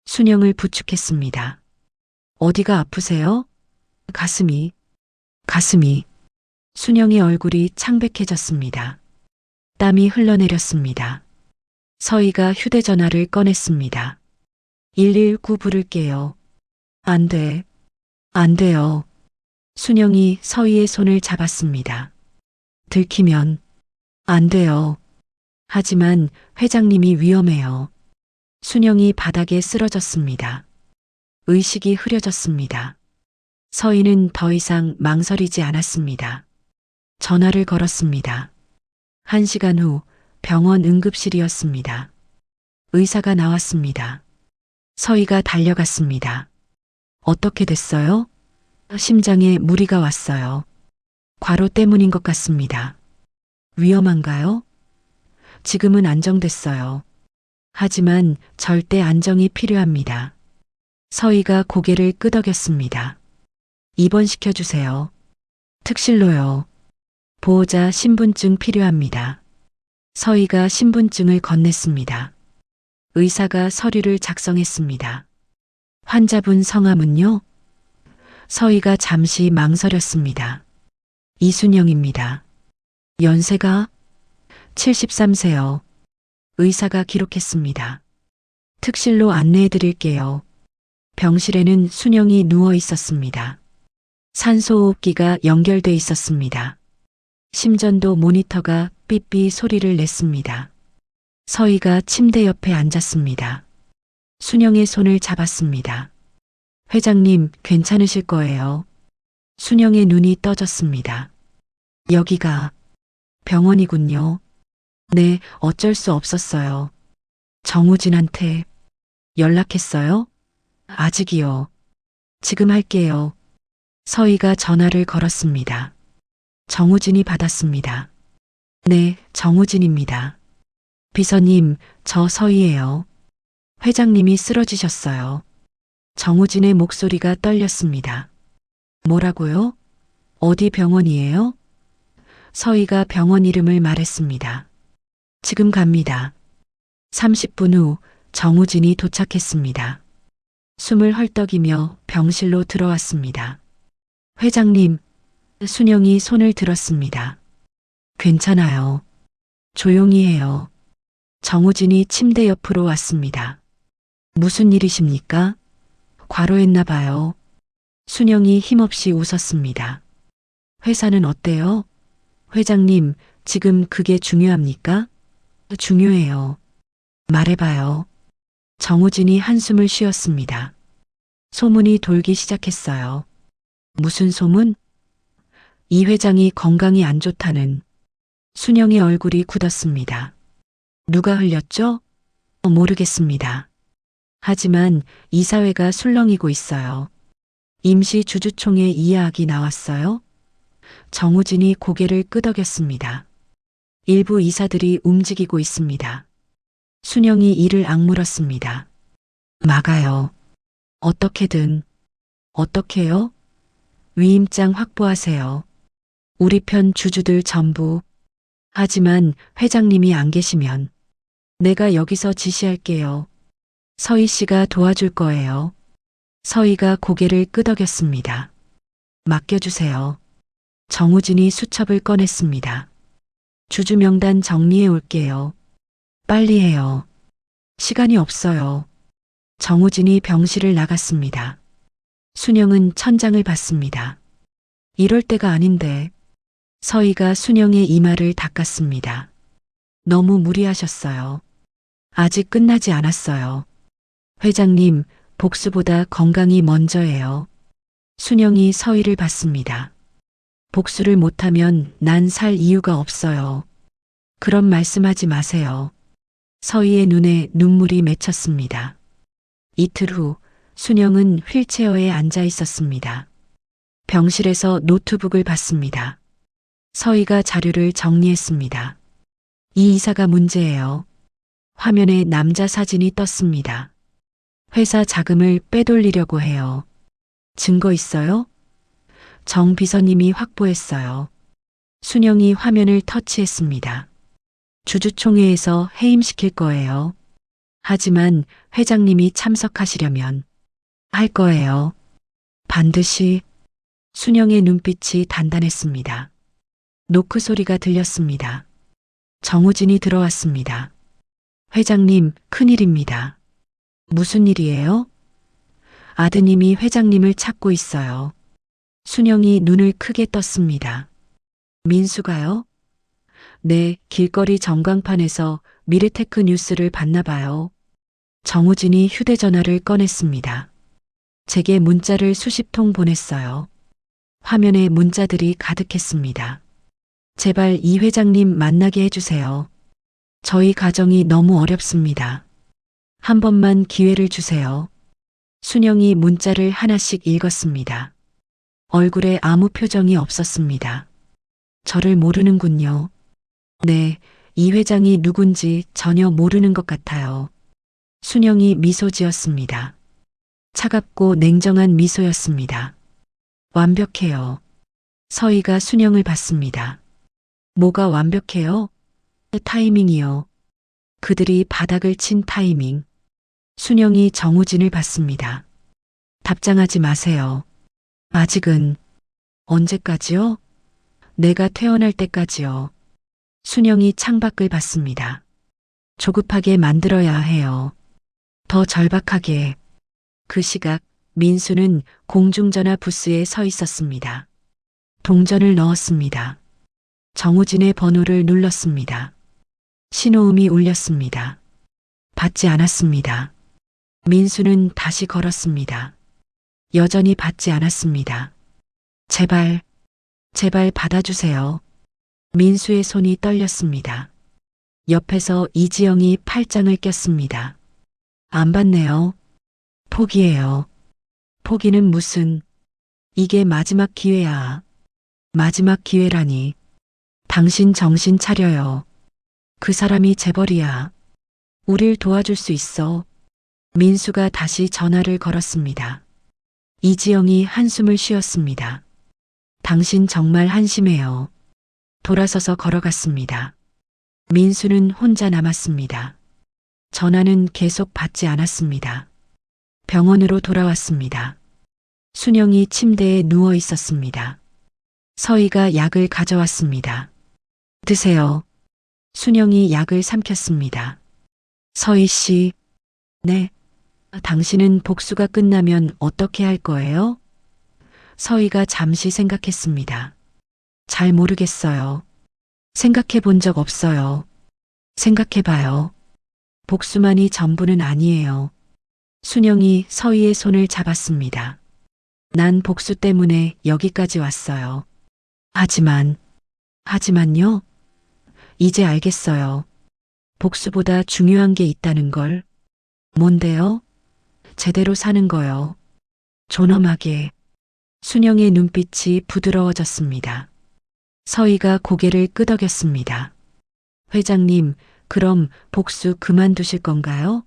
순영을 부축했습니다. 어디가 아프세요? 가슴이. 순영의 얼굴이 창백해졌습니다. 땀이 흘러내렸습니다. 서희가 휴대전화를 꺼냈습니다. 119 부를게요. 안 돼요. 순영이 서희의 손을 잡았습니다. 들키면 안 돼요. 하지만 회장님이 위험해요. 순영이 바닥에 쓰러졌습니다. 의식이 흐려졌습니다. 서희는 더 이상 망설이지 않았습니다. 전화를 걸었습니다. 1시간 후 병원 응급실이었습니다. 의사가 나왔습니다. 서희가 달려갔습니다. 어떻게 됐어요? 심장에 무리가 왔어요. 과로 때문인 것 같습니다. 위험한가요? 지금은 안정됐어요. 하지만 절대 안정이 필요합니다. 서희가 고개를 끄덕였습니다. 입원시켜주세요. 특실로요. 보호자 신분증 필요합니다. 서희가 신분증을 건넸습니다. 의사가 서류를 작성했습니다. 환자분 성함은요? 서희가 잠시 망설였습니다. 이순영입니다. 연세가 73세요. 의사가 기록했습니다. 특실로 안내해 드릴게요. 병실에는 순영이 누워 있었습니다. 산소호흡기가 연결돼 있었습니다. 심전도 모니터가 삐삐 소리를 냈습니다. 서희가 침대 옆에 앉았습니다. 순영의 손을 잡았습니다. 회장님, 괜찮으실 거예요. 순영의 눈이 떠졌습니다. 여기가 병원이군요. 네, 어쩔 수 없었어요. 정우진한테 연락했어요? 아직이요. 지금 할게요. 서희가 전화를 걸었습니다. 정우진이 받았습니다. 네, 정우진입니다. 비서님, 저 서희예요. 회장님이 쓰러지셨어요. 정우진의 목소리가 떨렸습니다. 뭐라고요? 어디 병원이에요? 서희가 병원 이름을 말했습니다. 지금 갑니다. 30분 후 정우진이 도착했습니다. 숨을 헐떡이며 병실로 들어왔습니다. 회장님, 순영이 손을 들었습니다. 괜찮아요. 조용히 해요. 정우진이 침대 옆으로 왔습니다. 무슨 일이십니까? 과로했나 봐요. 순영이 힘없이 웃었습니다. 회사는 어때요? 회장님, 지금 그게 중요합니까? 중요해요. 말해봐요. 정우진이 한숨을 쉬었습니다. 소문이 돌기 시작했어요. 무슨 소문? 이 회장이 건강이 안 좋다는. 순영의 얼굴이 굳었습니다. 누가 흘렸죠? 모르겠습니다. 하지만 이사회가 술렁이고 있어요. 임시 주주총회 이야기 나왔어요? 정우진이 고개를 끄덕였습니다. 일부 이사들이 움직이고 있습니다. 순영이 이를 악물었습니다. 막아요. 어떻게든. 어떻게요? 위임장 확보하세요. 우리 편 주주들 전부. 하지만 회장님이 안 계시면 내가 여기서 지시할게요. 서희 씨가 도와줄 거예요. 서희가 고개를 끄덕였습니다. 맡겨주세요. 정우진이 수첩을 꺼냈습니다. 주주 명단 정리해 올게요. 빨리 해요. 시간이 없어요. 정우진이 병실을 나갔습니다. 순영은 천장을 봤습니다. 이럴 때가 아닌데. 서희가 순영의 이마를 닦았습니다. 너무 무리하셨어요. 아직 끝나지 않았어요. 회장님, 복수보다 건강이 먼저예요. 순영이 서희를 봤습니다. 복수를 못하면 난 살 이유가 없어요. 그런 말씀하지 마세요. 서희의 눈에 눈물이 맺혔습니다. 이틀 후 순영은 휠체어에 앉아 있었습니다. 병실에서 노트북을 봤습니다. 서희가 자료를 정리했습니다. 이 이사가 문제예요. 화면에 남자 사진이 떴습니다. 회사 자금을 빼돌리려고 해요. 증거 있어요? 정 비서님이 확보했어요. 순영이 화면을 터치했습니다. 주주총회에서 해임시킬 거예요. 하지만 회장님이 참석하시려면 할 거예요. 반드시. 순영의 눈빛이 단단했습니다. 노크 소리가 들렸습니다. 정우진이 들어왔습니다. 회장님, 큰일입니다. 무슨 일이에요? 아드님이 회장님을 찾고 있어요. 순영이 눈을 크게 떴습니다. 민수가요? 네, 길거리 전광판에서 미래테크 뉴스를 봤나 봐요. 정우진이 휴대전화를 꺼냈습니다. 제게 문자를 수십 통 보냈어요. 화면에 문자들이 가득했습니다. 제발 이 회장님 만나게 해주세요. 저희 가정이 너무 어렵습니다. 한 번만 기회를 주세요. 순영이 문자를 하나씩 읽었습니다. 얼굴에 아무 표정이 없었습니다. 저를 모르는군요. 네, 이 회장이 누군지 전혀 모르는 것 같아요. 순영이 미소 지었습니다. 차갑고 냉정한 미소였습니다. 완벽해요. 서희가 순영을 봤습니다. 뭐가 완벽해요? 타이밍이요. 그들이 바닥을 친 타이밍. 순영이 정우진을 봤습니다. 답장하지 마세요. 아직은. 언제까지요? 내가 퇴원할 때까지요. 순영이 창밖을 봤습니다. 조급하게 만들어야 해요. 더 절박하게. 그 시각 민수는 공중전화 부스에 서 있었습니다. 동전을 넣었습니다. 정우진의 번호를 눌렀습니다. 신호음이 울렸습니다. 받지 않았습니다. 민수는 다시 걸었습니다. 여전히 받지 않았습니다. 제발, 제발 받아주세요. 민수의 손이 떨렸습니다. 옆에서 이지영이 팔짱을 꼈습니다. 안 받네요. 포기해요. 포기는 무슨. 이게 마지막 기회야. 마지막 기회라니. 당신 정신 차려요. 그 사람이 재벌이야. 우릴 도와줄 수 있어. 민수가 다시 전화를 걸었습니다. 이지영이 한숨을 쉬었습니다. 당신 정말 한심해요. 돌아서서 걸어갔습니다. 민수는 혼자 남았습니다. 전화는 계속 받지 않았습니다. 병원으로 돌아왔습니다. 순영이 침대에 누워 있었습니다. 서희가 약을 가져왔습니다. 드세요. 순영이 약을 삼켰습니다. 서희 씨. 네. 당신은 복수가 끝나면 어떻게 할 거예요? 서희가 잠시 생각했습니다. 잘 모르겠어요. 생각해 본 적 없어요. 생각해 봐요. 복수만이 전부는 아니에요. 순영이 서희의 손을 잡았습니다. 난 복수 때문에 여기까지 왔어요. 하지만요? 이제 알겠어요. 복수보다 중요한 게 있다는 걸. 뭔데요? 제대로 사는 거요. 존엄하게. 순영의 눈빛이 부드러워졌습니다. 서희가 고개를 끄덕였습니다. 회장님, 그럼 복수 그만두실 건가요?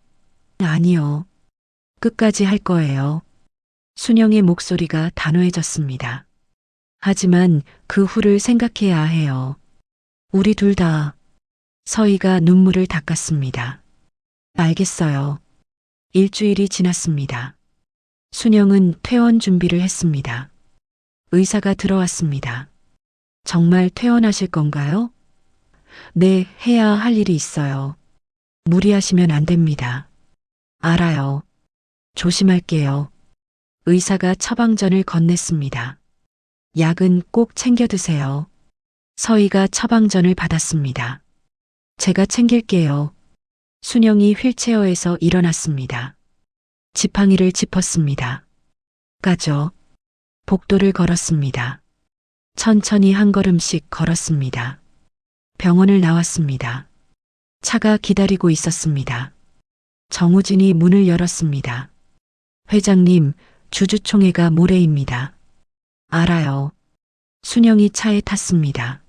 아니요. 끝까지 할 거예요. 순영의 목소리가 단호해졌습니다. 하지만 그 후를 생각해야 해요. 우리 둘 다. 서희가 눈물을 닦았습니다. 알겠어요. 일주일이 지났습니다. 순영은 퇴원 준비를 했습니다. 의사가 들어왔습니다. 정말 퇴원하실 건가요? 네, 해야 할 일이 있어요. 무리하시면 안 됩니다. 알아요. 조심할게요. 의사가 처방전을 건넸습니다. 약은 꼭 챙겨 드세요. 서희가 처방전을 받았습니다. 제가 챙길게요. 순영이 휠체어에서 일어났습니다. 지팡이를 짚었습니다. 가죠. 복도를 걸었습니다. 천천히 한 걸음씩 걸었습니다. 병원을 나왔습니다. 차가 기다리고 있었습니다. 정우진이 문을 열었습니다. 회장님, 주주총회가 모레입니다. 알아요. 순영이 차에 탔습니다.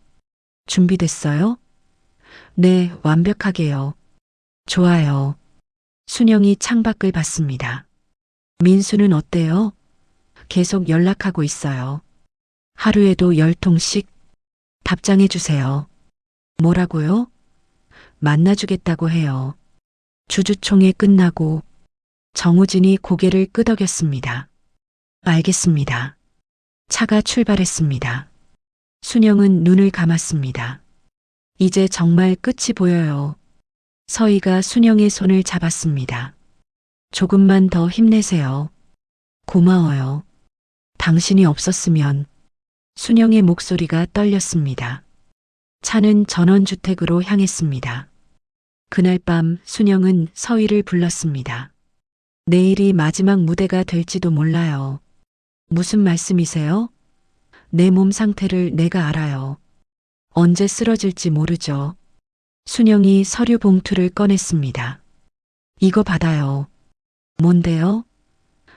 준비됐어요? 네, 완벽하게요. 좋아요. 순영이 창밖을 봤습니다. 민수는 어때요? 계속 연락하고 있어요. 하루에도 10통씩 답장해 주세요. 뭐라고요? 만나주겠다고 해요. 주주총회 끝나고 정우진이 고개를 끄덕였습니다. 알겠습니다. 차가 출발했습니다. 순영은 눈을 감았습니다. 이제 정말 끝이 보여요. 서희가 순영의 손을 잡았습니다. 조금만 더 힘내세요. 고마워요. 당신이 없었으면. 순영의 목소리가 떨렸습니다. 차는 전원주택으로 향했습니다. 그날 밤 순영은 서희를 불렀습니다. 내일이 마지막 무대가 될지도 몰라요. 무슨 말씀이세요? 내 몸 상태를 내가 알아요. 언제 쓰러질지 모르죠. 순영이 서류 봉투를 꺼냈습니다. 이거 받아요. 뭔데요?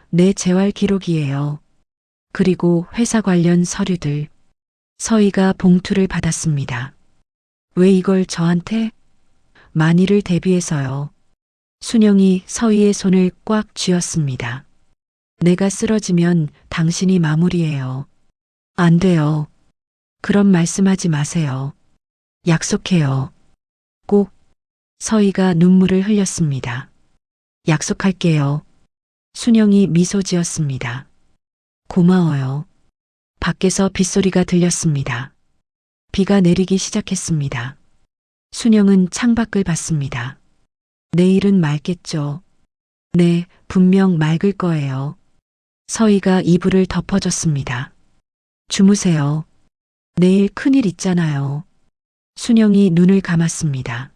내 재활 기록이에요. 그리고 회사 관련 서류들. 서희가 봉투를 받았습니다. 왜 이걸 저한테? 만일을 대비해서요. 순영이 서희의 손을 꽉 쥐었습니다. 내가 쓰러지면 당신이 마무리해요. 안 돼요. 그런 말씀하지 마세요. 약속해요. 꼭. 서희가 눈물을 흘렸습니다. 약속할게요. 순영이 미소 지었습니다. 고마워요. 밖에서 빗소리가 들렸습니다. 비가 내리기 시작했습니다. 순영은 창밖을 봤습니다. 내일은 맑겠죠. 네, 분명 맑을 거예요. 서희가 이불을 덮어줬습니다. 주무세요. 내일 큰일 있잖아요. 순영이 눈을 감았습니다.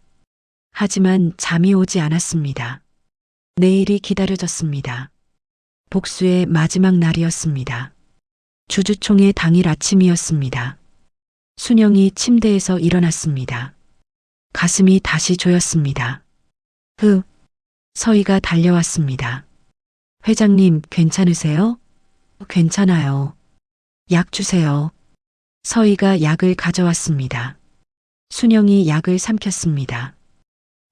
하지만 잠이 오지 않았습니다. 내일이 기다려졌습니다. 복수의 마지막 날이었습니다. 주주총회 당일 아침이었습니다. 순영이 침대에서 일어났습니다. 가슴이 다시 조였습니다. 서희가 달려왔습니다. 회장님, 괜찮으세요? 괜찮아요. 약 주세요. 서희가 약을 가져왔습니다. 순영이 약을 삼켰습니다.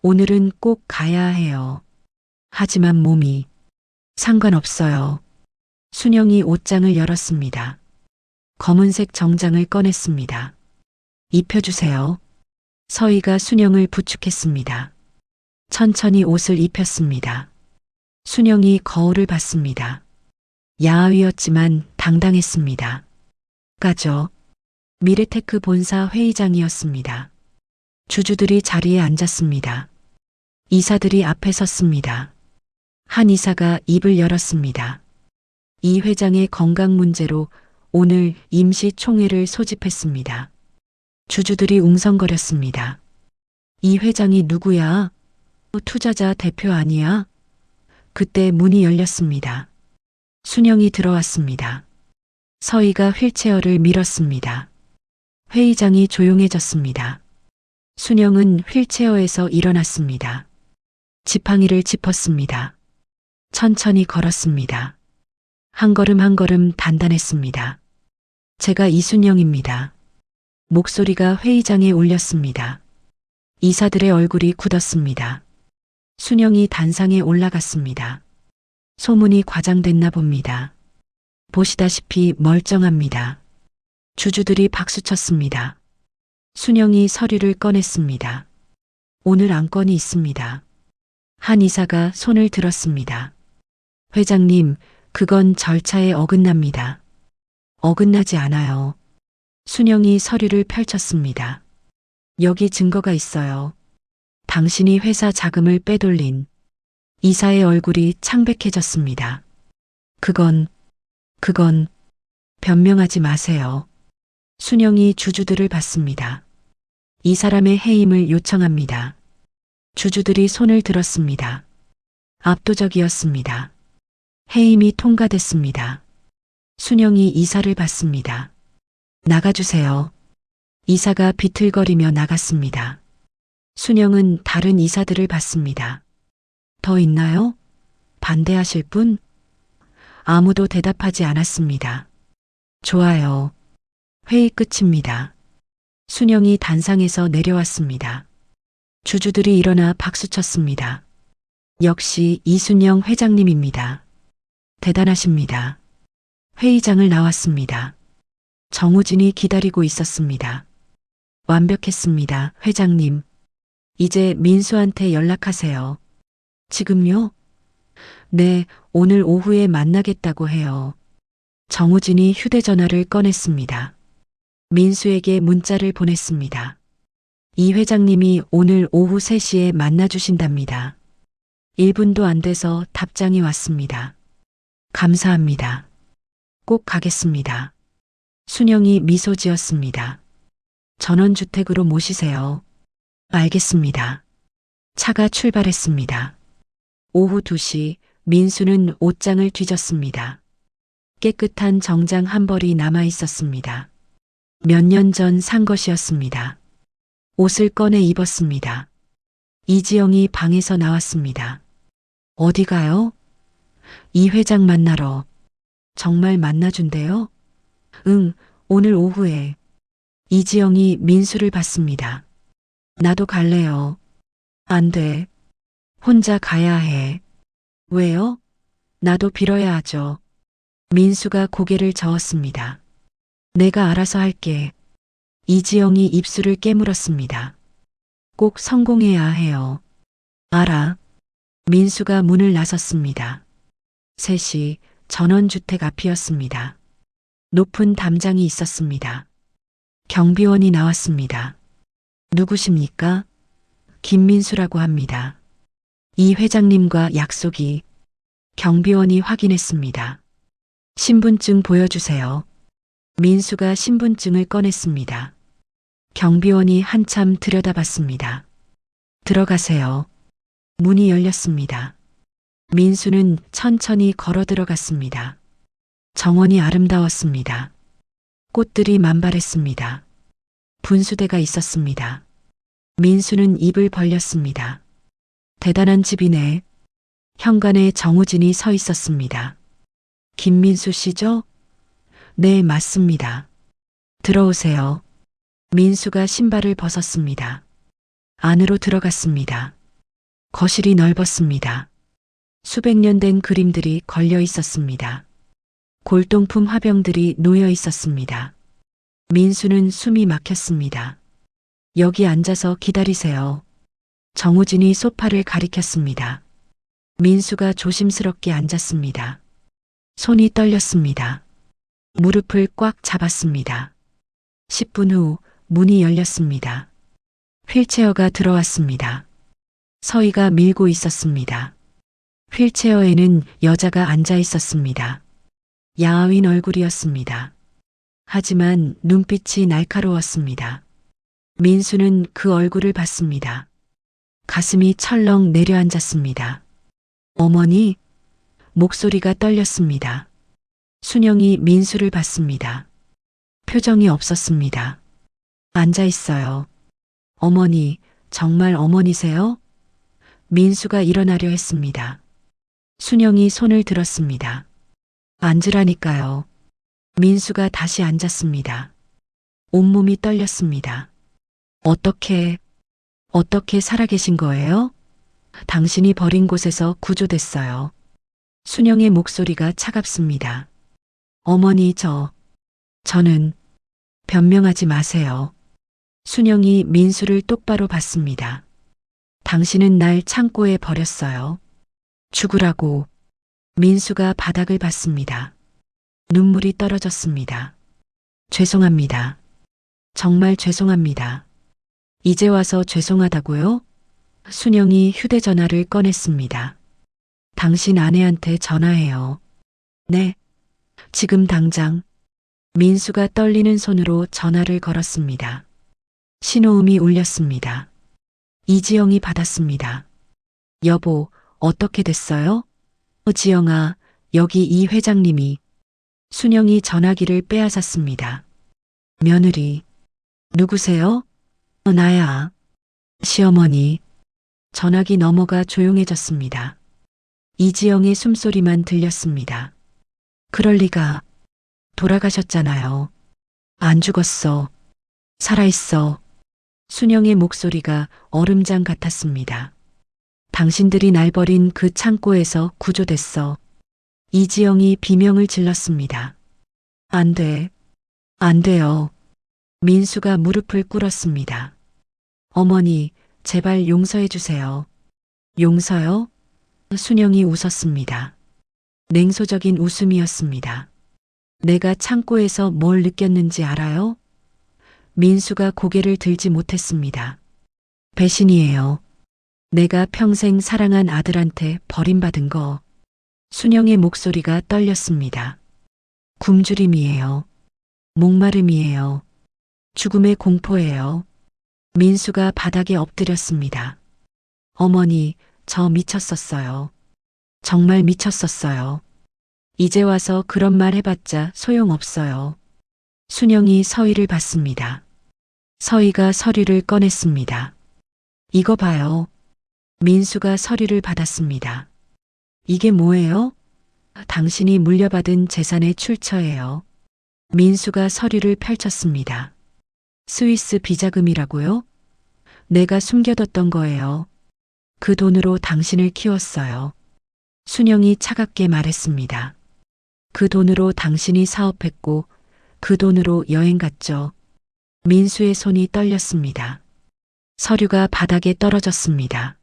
오늘은 꼭 가야 해요. 하지만 몸이 상관없어요. 순영이 옷장을 열었습니다. 검은색 정장을 꺼냈습니다. 입혀주세요. 서희가 순영을 부축했습니다. 천천히 옷을 입혔습니다. 순영이 거울을 봤습니다. 야하위였지만 당당했습니다. 가죠. 미래테크 본사 회의장이었습니다. 주주들이 자리에 앉았습니다. 이사들이 앞에 섰습니다. 한 이사가 입을 열었습니다. 이 회장의 건강 문제로 오늘 임시총회를 소집했습니다. 주주들이 웅성거렸습니다. 이 회장이 누구야? 투자자 대표 아니야? 그때 문이 열렸습니다. 순영이 들어왔습니다. 서희가 휠체어를 밀었습니다. 회의장이 조용해졌습니다. 순영은 휠체어에서 일어났습니다. 지팡이를 짚었습니다. 천천히 걸었습니다. 한 걸음 한 걸음 단단했습니다. 제가 이순영입니다. 목소리가 회의장에 울렸습니다. 이사들의 얼굴이 굳었습니다. 순영이 단상에 올라갔습니다. 소문이 과장됐나 봅니다. 보시다시피 멀쩡합니다. 주주들이 박수쳤습니다. 순영이 서류를 꺼냈습니다. 오늘 안건이 있습니다. 한 이사가 손을 들었습니다. 회장님, 그건 절차에 어긋납니다. 어긋나지 않아요. 순영이 서류를 펼쳤습니다. 여기 증거가 있어요. 당신이 회사 자금을 빼돌린. 이사의 얼굴이 창백해졌습니다. 그건 변명하지 마세요. 순영이 주주들을 봤습니다. 이 사람의 해임을 요청합니다. 주주들이 손을 들었습니다. 압도적이었습니다. 해임이 통과됐습니다. 순영이 이사를 봤습니다. 나가주세요. 이사가 비틀거리며 나갔습니다. 순영은 다른 이사들을 봤습니다. 더 있나요? 반대하실 분? 아무도 대답하지 않았습니다. 좋아요. 회의 끝입니다. 순영이 단상에서 내려왔습니다. 주주들이 일어나 박수쳤습니다. 역시 이순영 회장님입니다. 대단하십니다. 회의장을 나왔습니다. 정우진이 기다리고 있었습니다. 완벽했습니다, 회장님. 이제 민수한테 연락하세요. 지금요? 네, 오늘 오후에 만나겠다고 해요. 정우진이 휴대전화를 꺼냈습니다. 민수에게 문자를 보냈습니다. 이 회장님이 오늘 오후 3시에 만나주신답니다. 1분도 안 돼서 답장이 왔습니다. 감사합니다. 꼭 가겠습니다. 순영이 미소 지었습니다. 전원주택으로 모시세요. 알겠습니다. 차가 출발했습니다. 오후 2시 민수는 옷장을 뒤졌습니다. 깨끗한 정장 한 벌이 남아 있었습니다. 몇 년 전 산 것이었습니다. 옷을 꺼내 입었습니다. 이지영이 방에서 나왔습니다. 어디 가요? 이 회장 만나러. 정말 만나준대요? 응, 오늘 오후에. 이지영이 민수를 봤습니다. 나도 갈래요. 안 돼. 혼자 가야 해. 왜요? 나도 빌어야 하죠. 민수가 고개를 저었습니다. 내가 알아서 할게. 이지영이 입술을 깨물었습니다. 꼭 성공해야 해요. 알아. 민수가 문을 나섰습니다. 3시 전원주택 앞이었습니다. 높은 담장이 있었습니다. 경비원이 나왔습니다. 누구십니까? 김민수라고 합니다. 이 회장님과 약속이. 경비원이 확인했습니다. 신분증 보여주세요. 민수가 신분증을 꺼냈습니다. 경비원이 한참 들여다봤습니다. 들어가세요. 문이 열렸습니다. 민수는 천천히 걸어 들어갔습니다. 정원이 아름다웠습니다. 꽃들이 만발했습니다. 분수대가 있었습니다. 민수는 입을 벌렸습니다. 대단한 집이네. 현관에 정우진이 서 있었습니다. 김민수 씨죠? 네, 맞습니다. 들어오세요. 민수가 신발을 벗었습니다. 안으로 들어갔습니다. 거실이 넓었습니다. 수백 년 된 그림들이 걸려 있었습니다. 골동품 화병들이 놓여 있었습니다. 민수는 숨이 막혔습니다. 여기 앉아서 기다리세요. 정우진이 소파를 가리켰습니다. 민수가 조심스럽게 앉았습니다. 손이 떨렸습니다. 무릎을 꽉 잡았습니다. 10분 후 문이 열렸습니다. 휠체어가 들어왔습니다. 서희가 밀고 있었습니다. 휠체어에는 여자가 앉아 있었습니다. 야윈 얼굴이었습니다. 하지만 눈빛이 날카로웠습니다. 민수는 그 얼굴을 봤습니다. 가슴이 철렁 내려앉았습니다. 어머니? 목소리가 떨렸습니다. 순영이 민수를 봤습니다. 표정이 없었습니다. 앉아 있어요. 어머니, 정말 어머니세요? 민수가 일어나려 했습니다. 순영이 손을 들었습니다. 앉으라니까요. 민수가 다시 앉았습니다. 온몸이 떨렸습니다. 어떻게 살아계신 거예요? 당신이 버린 곳에서 구조됐어요. 순영의 목소리가 차갑습니다. 어머니, 저는 변명하지 마세요. 순영이 민수를 똑바로 봤습니다. 당신은 날 창고에 버렸어요. 죽으라고. 민수가 바닥을 봤습니다. 눈물이 떨어졌습니다. 죄송합니다. 정말 죄송합니다. 이제 와서 죄송하다고요? 순영이 휴대전화를 꺼냈습니다. 당신 아내한테 전화해요. 네. 지금 당장. 민수가 떨리는 손으로 전화를 걸었습니다. 신호음이 울렸습니다. 이지영이 받았습니다. 여보, 어떻게 됐어요? 지영아, 여기 이 회장님이. 순영이 전화기를 빼앗았습니다. 며느리. 누구세요? 나야. 시어머니. 전화기 넘어가 조용해졌습니다. 이지영의 숨소리만 들렸습니다. 그럴 리가. 돌아가셨잖아요. 안 죽었어. 살아있어. 순영의 목소리가 얼음장 같았습니다. 당신들이 날 버린 그 창고에서 구조됐어. 이지영이 비명을 질렀습니다. 안 돼. 안 돼요. 민수가 무릎을 꿇었습니다. 어머니, 제발 용서해 주세요. 용서요? 순영이 웃었습니다. 냉소적인 웃음이었습니다. 내가 창고에서 뭘 느꼈는지 알아요? 민수가 고개를 들지 못했습니다. 배신이에요. 내가 평생 사랑한 아들한테 버림받은 거. 순영의 목소리가 떨렸습니다. 굶주림이에요. 목마름이에요. 죽음의 공포예요. 민수가 바닥에 엎드렸습니다. 어머니, 저 미쳤었어요. 정말 미쳤었어요. 이제 와서 그런 말 해봤자 소용없어요. 순영이 서희를 봤습니다. 서희가 서류를 꺼냈습니다. 이거 봐요. 민수가 서류를 받았습니다. 이게 뭐예요? 당신이 물려받은 재산의 출처예요. 민수가 서류를 펼쳤습니다. 스위스 비자금이라고요? 내가 숨겨뒀던 거예요. 그 돈으로 당신을 키웠어요. 순영이 차갑게 말했습니다. 그 돈으로 당신이 사업했고 그 돈으로 여행 갔죠. 민수의 손이 떨렸습니다. 서류가 바닥에 떨어졌습니다.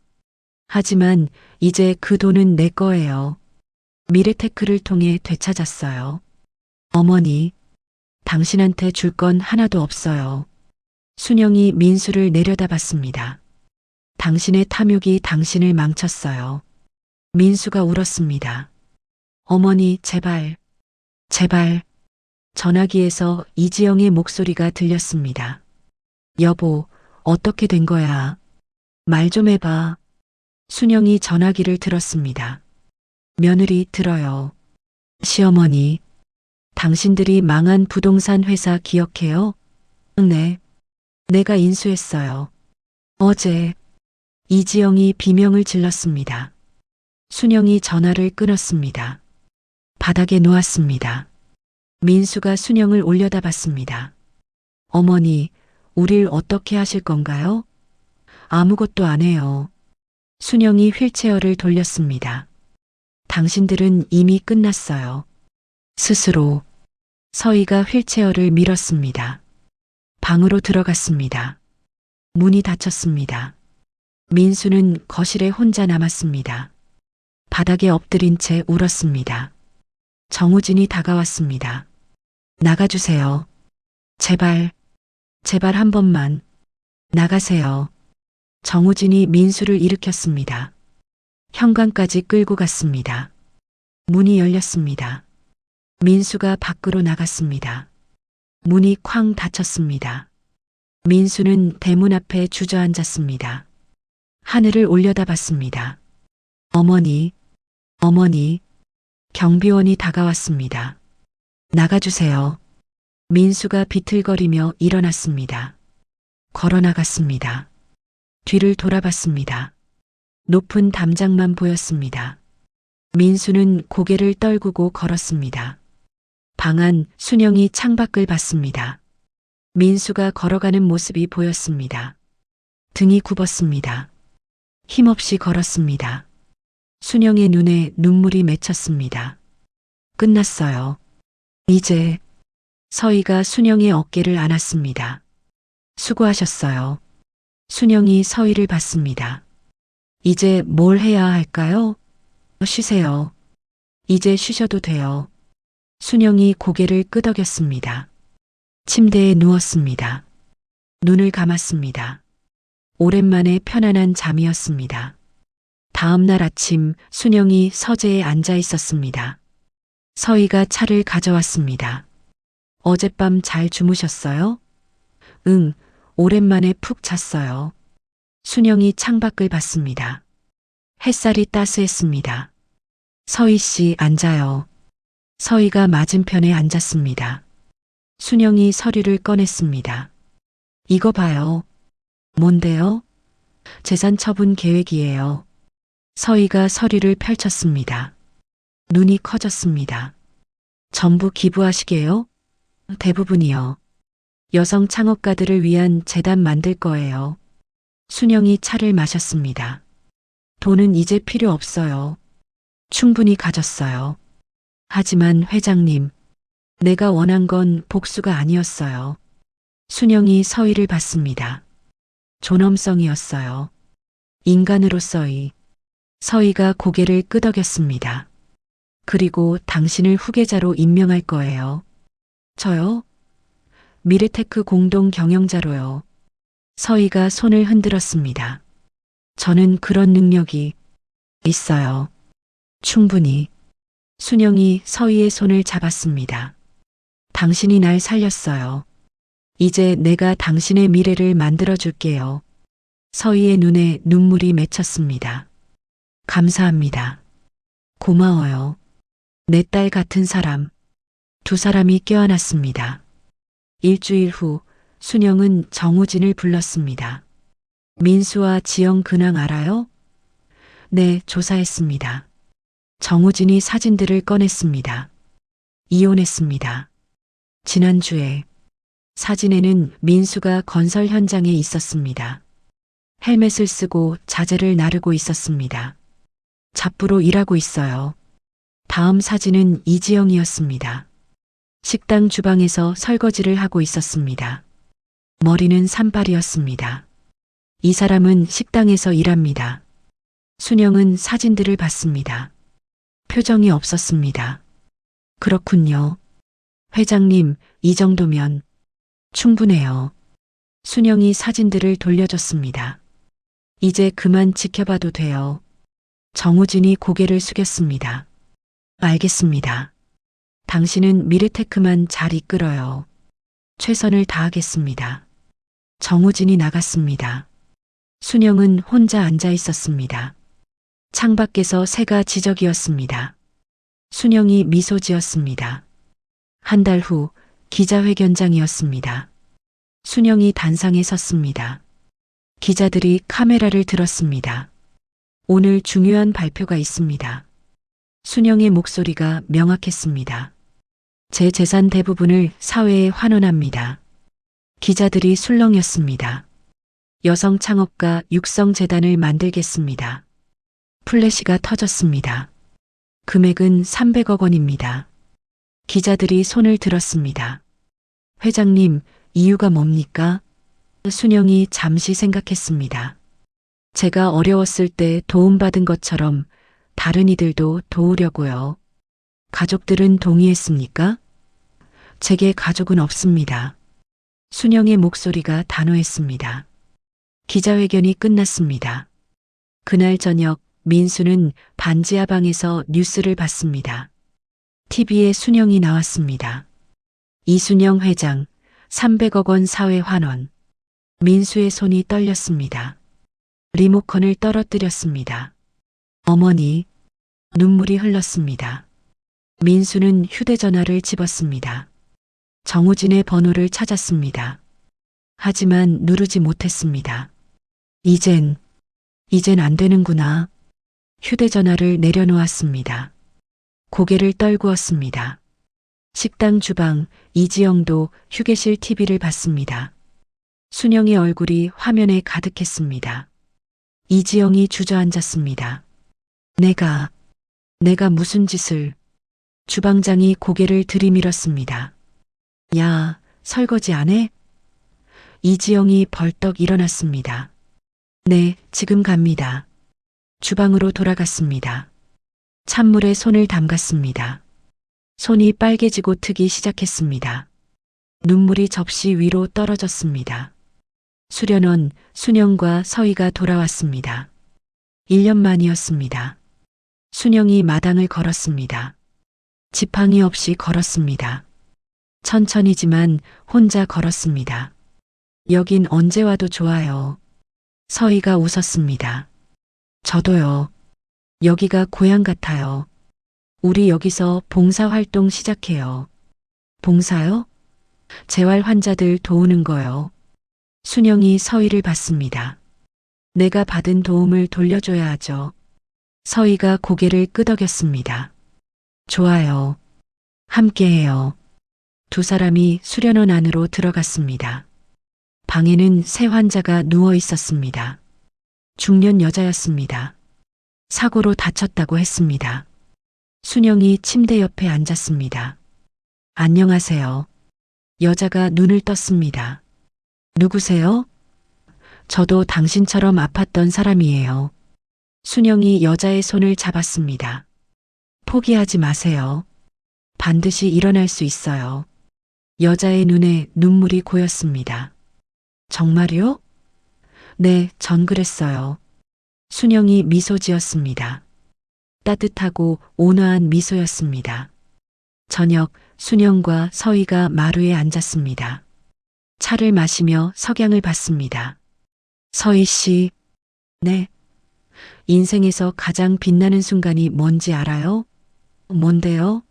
하지만 이제 그 돈은 내 거예요. 미래테크를 통해 되찾았어요. 어머니, 당신한테 줄 건 하나도 없어요. 순영이 민수를 내려다봤습니다. 당신의 탐욕이 당신을 망쳤어요. 민수가 울었습니다. 어머니, 제발, 제발. 전화기에서 이지영의 목소리가 들렸습니다. 여보, 어떻게 된 거야? 말 좀 해봐. 순영이 전화기를 들었습니다. 며느리 들어요. 시어머니, 당신들이 망한 부동산 회사 기억해요? 네. 내가 인수했어요. 어제. 이지영이 비명을 질렀습니다. 순영이 전화를 끊었습니다. 바닥에 놓았습니다. 민수가 순영을 올려다봤습니다. 어머니, 우릴 어떻게 하실 건가요? 아무것도 안 해요. 순영이 휠체어를 돌렸습니다. 당신들은 이미 끝났어요. 스스로. 서희가 휠체어를 밀었습니다. 방으로 들어갔습니다. 문이 닫혔습니다. 민수는 거실에 혼자 남았습니다. 바닥에 엎드린 채 울었습니다. 정우진이 다가왔습니다. 나가주세요. 제발, 제발 한 번만. 나가세요. 정우진이 민수를 일으켰습니다. 현관까지 끌고 갔습니다. 문이 열렸습니다. 민수가 밖으로 나갔습니다. 문이 쾅 닫혔습니다. 민수는 대문 앞에 주저앉았습니다. 하늘을 올려다봤습니다. 어머니, 어머니. 경비원이 다가왔습니다. 나가주세요. 민수가 비틀거리며 일어났습니다. 걸어 나갔습니다. 뒤를 돌아봤습니다. 높은 담장만 보였습니다. 민수는 고개를 떨구고 걸었습니다. 방 안 순영이 창밖을 봤습니다. 민수가 걸어가는 모습이 보였습니다. 등이 굽었습니다. 힘없이 걸었습니다. 순영의 눈에 눈물이 맺혔습니다. 끝났어요. 이제. 서희가 순영의 어깨를 안았습니다. 수고하셨어요. 순영이 서희를 봤습니다. 이제 뭘 해야 할까요? 쉬세요. 이제 쉬셔도 돼요. 순영이 고개를 끄덕였습니다. 침대에 누웠습니다. 눈을 감았습니다. 오랜만에 편안한 잠이었습니다. 다음 날 아침 순영이 서재에 앉아 있었습니다. 서희가 차를 가져왔습니다. 어젯밤 잘 주무셨어요? 응, 오랜만에 푹 잤어요. 순영이 창밖을 봤습니다. 햇살이 따스했습니다. 서희 씨 앉아요. 서희가 맞은편에 앉았습니다. 순영이 서류를 꺼냈습니다. 이거 봐요. 뭔데요? 재산 처분 계획이에요. 서희가 서류를 펼쳤습니다. 눈이 커졌습니다. 전부 기부하시게요? 대부분이요. 여성 창업가들을 위한 재단 만들 거예요. 순영이 차를 마셨습니다. 돈은 이제 필요 없어요. 충분히 가졌어요. 하지만 회장님, 내가 원한 건 복수가 아니었어요. 순영이 서희를 봤습니다. 존엄성이었어요. 인간으로서의. 서희가 고개를 끄덕였습니다. 그리고 당신을 후계자로 임명할 거예요. 저요? 미르테크 공동 경영자로요. 서희가 손을 흔들었습니다. 저는 그런 능력이 있어요. 충분히. 순영이 서희의 손을 잡았습니다. 당신이 날 살렸어요. 이제 내가 당신의 미래를 만들어 줄게요. 서희의 눈에 눈물이 맺혔습니다. 감사합니다. 고마워요. 내 딸 같은 사람. 두 사람이 껴안았습니다. 일주일 후 순영은 정우진을 불렀습니다. 민수와 지영 근황 알아요? 네, 조사했습니다. 정우진이 사진들을 꺼냈습니다. 이혼했습니다. 지난주에 사진에는 민수가 건설 현장에 있었습니다. 헬멧을 쓰고 자재를 나르고 있었습니다. 잡부로 일하고 있어요. 다음 사진은 이지영이었습니다. 식당 주방에서 설거지를 하고 있었습니다. 머리는 산발이었습니다. 이 사람은 식당에서 일합니다. 순영은 사진들을 봤습니다. 표정이 없었습니다. 그렇군요. 회장님, 이 정도면 충분해요. 순영이 사진들을 돌려줬습니다. 이제 그만 지켜봐도 돼요. 정우진이 고개를 숙였습니다. 알겠습니다. 당신은 미르테크만 잘 이끌어요. 최선을 다하겠습니다. 정우진이 나갔습니다. 순영은 혼자 앉아 있었습니다. 창밖에서 새가 지저귀었습니다. 순영이 미소 지었습니다. 한 달 후 기자회견장이었습니다. 순영이 단상에 섰습니다. 기자들이 카메라를 들었습니다. 오늘 중요한 발표가 있습니다. 순영의 목소리가 명확했습니다. 제 재산 대부분을 사회에 환원합니다. 기자들이 술렁였습니다. 여성 창업가 육성재단을 만들겠습니다. 플래시가 터졌습니다. 금액은 300억 원입니다. 기자들이 손을 들었습니다. 회장님, 이유가 뭡니까? 순영이 잠시 생각했습니다. 제가 어려웠을 때 도움받은 것처럼 다른 이들도 도우려고요. 가족들은 동의했습니까? 제게 가족은 없습니다. 순영의 목소리가 단호했습니다. 기자회견이 끝났습니다. 그날 저녁 민수는 반지하 방에서 뉴스를 봤습니다. TV에 순영이 나왔습니다. 이순영 회장, 300억 원 사회 환원. 민수의 손이 떨렸습니다. 리모컨을 떨어뜨렸습니다. 어머니, 눈물이 흘렀습니다. 민수는 휴대전화를 집었습니다. 정우진의 번호를 찾았습니다. 하지만 누르지 못했습니다. 이젠 안 되는구나. 휴대전화를 내려놓았습니다. 고개를 떨구었습니다. 식당 주방 이지영도 휴게실 TV를 봤습니다. 순영의 얼굴이 화면에 가득했습니다. 이지영이 주저앉았습니다. 내가 무슨 짓을... 주방장이 고개를 들이밀었습니다. 야, 설거지 안 해? 이지영이 벌떡 일어났습니다. 네, 지금 갑니다. 주방으로 돌아갔습니다. 찬물에 손을 담갔습니다. 손이 빨개지고 트기 시작했습니다. 눈물이 접시 위로 떨어졌습니다. 수련원 순영과 서희가 돌아왔습니다. 1년 만이었습니다. 순영이 마당을 걸었습니다. 지팡이 없이 걸었습니다. 천천히지만 혼자 걸었습니다. 여긴 언제 와도 좋아요. 서희가 웃었습니다. 저도요. 여기가 고향 같아요. 우리 여기서 봉사활동 시작해요. 봉사요? 재활 환자들 도우는 거요. 순영이 서희를 봤습니다. 내가 받은 도움을 돌려줘야 하죠. 서희가 고개를 끄덕였습니다. 좋아요. 함께해요. 두 사람이 수련원 안으로 들어갔습니다. 방에는 세 환자가 누워 있었습니다. 중년 여자였습니다. 사고로 다쳤다고 했습니다. 순영이 침대 옆에 앉았습니다. 안녕하세요. 여자가 눈을 떴습니다. 누구세요? 저도 당신처럼 아팠던 사람이에요. 순영이 여자의 손을 잡았습니다. 포기하지 마세요. 반드시 일어날 수 있어요. 여자의 눈에 눈물이 고였습니다. 정말요? 네, 전 그랬어요. 순영이 미소 지었습니다. 따뜻하고 온화한 미소였습니다. 저녁, 순영과 서희가 마루에 앉았습니다. 차를 마시며 석양을 봤습니다. 서희 씨, 네. 인생에서 가장 빛나는 순간이 뭔지 알아요? 뭔데요?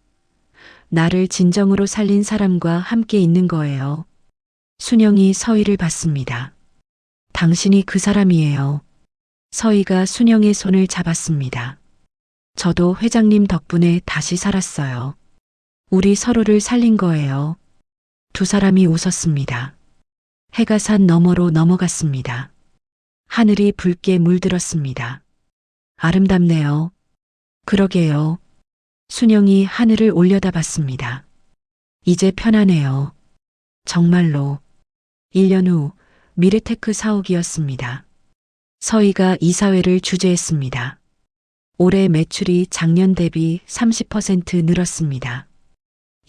나를 진정으로 살린 사람과 함께 있는 거예요. 순영이 서희를 봤습니다. 당신이 그 사람이에요. 서희가 순영의 손을 잡았습니다. 저도 회장님 덕분에 다시 살았어요. 우리 서로를 살린 거예요. 두 사람이 웃었습니다. 해가 산 너머로 넘어갔습니다. 하늘이 붉게 물들었습니다. 아름답네요. 그러게요. 순영이 하늘을 올려다봤습니다. 이제 편하네요. 정말로. 1년 후 미래테크 사옥이었습니다. 서희가 이사회를 주재했습니다. 올해 매출이 작년 대비 30% 늘었습니다.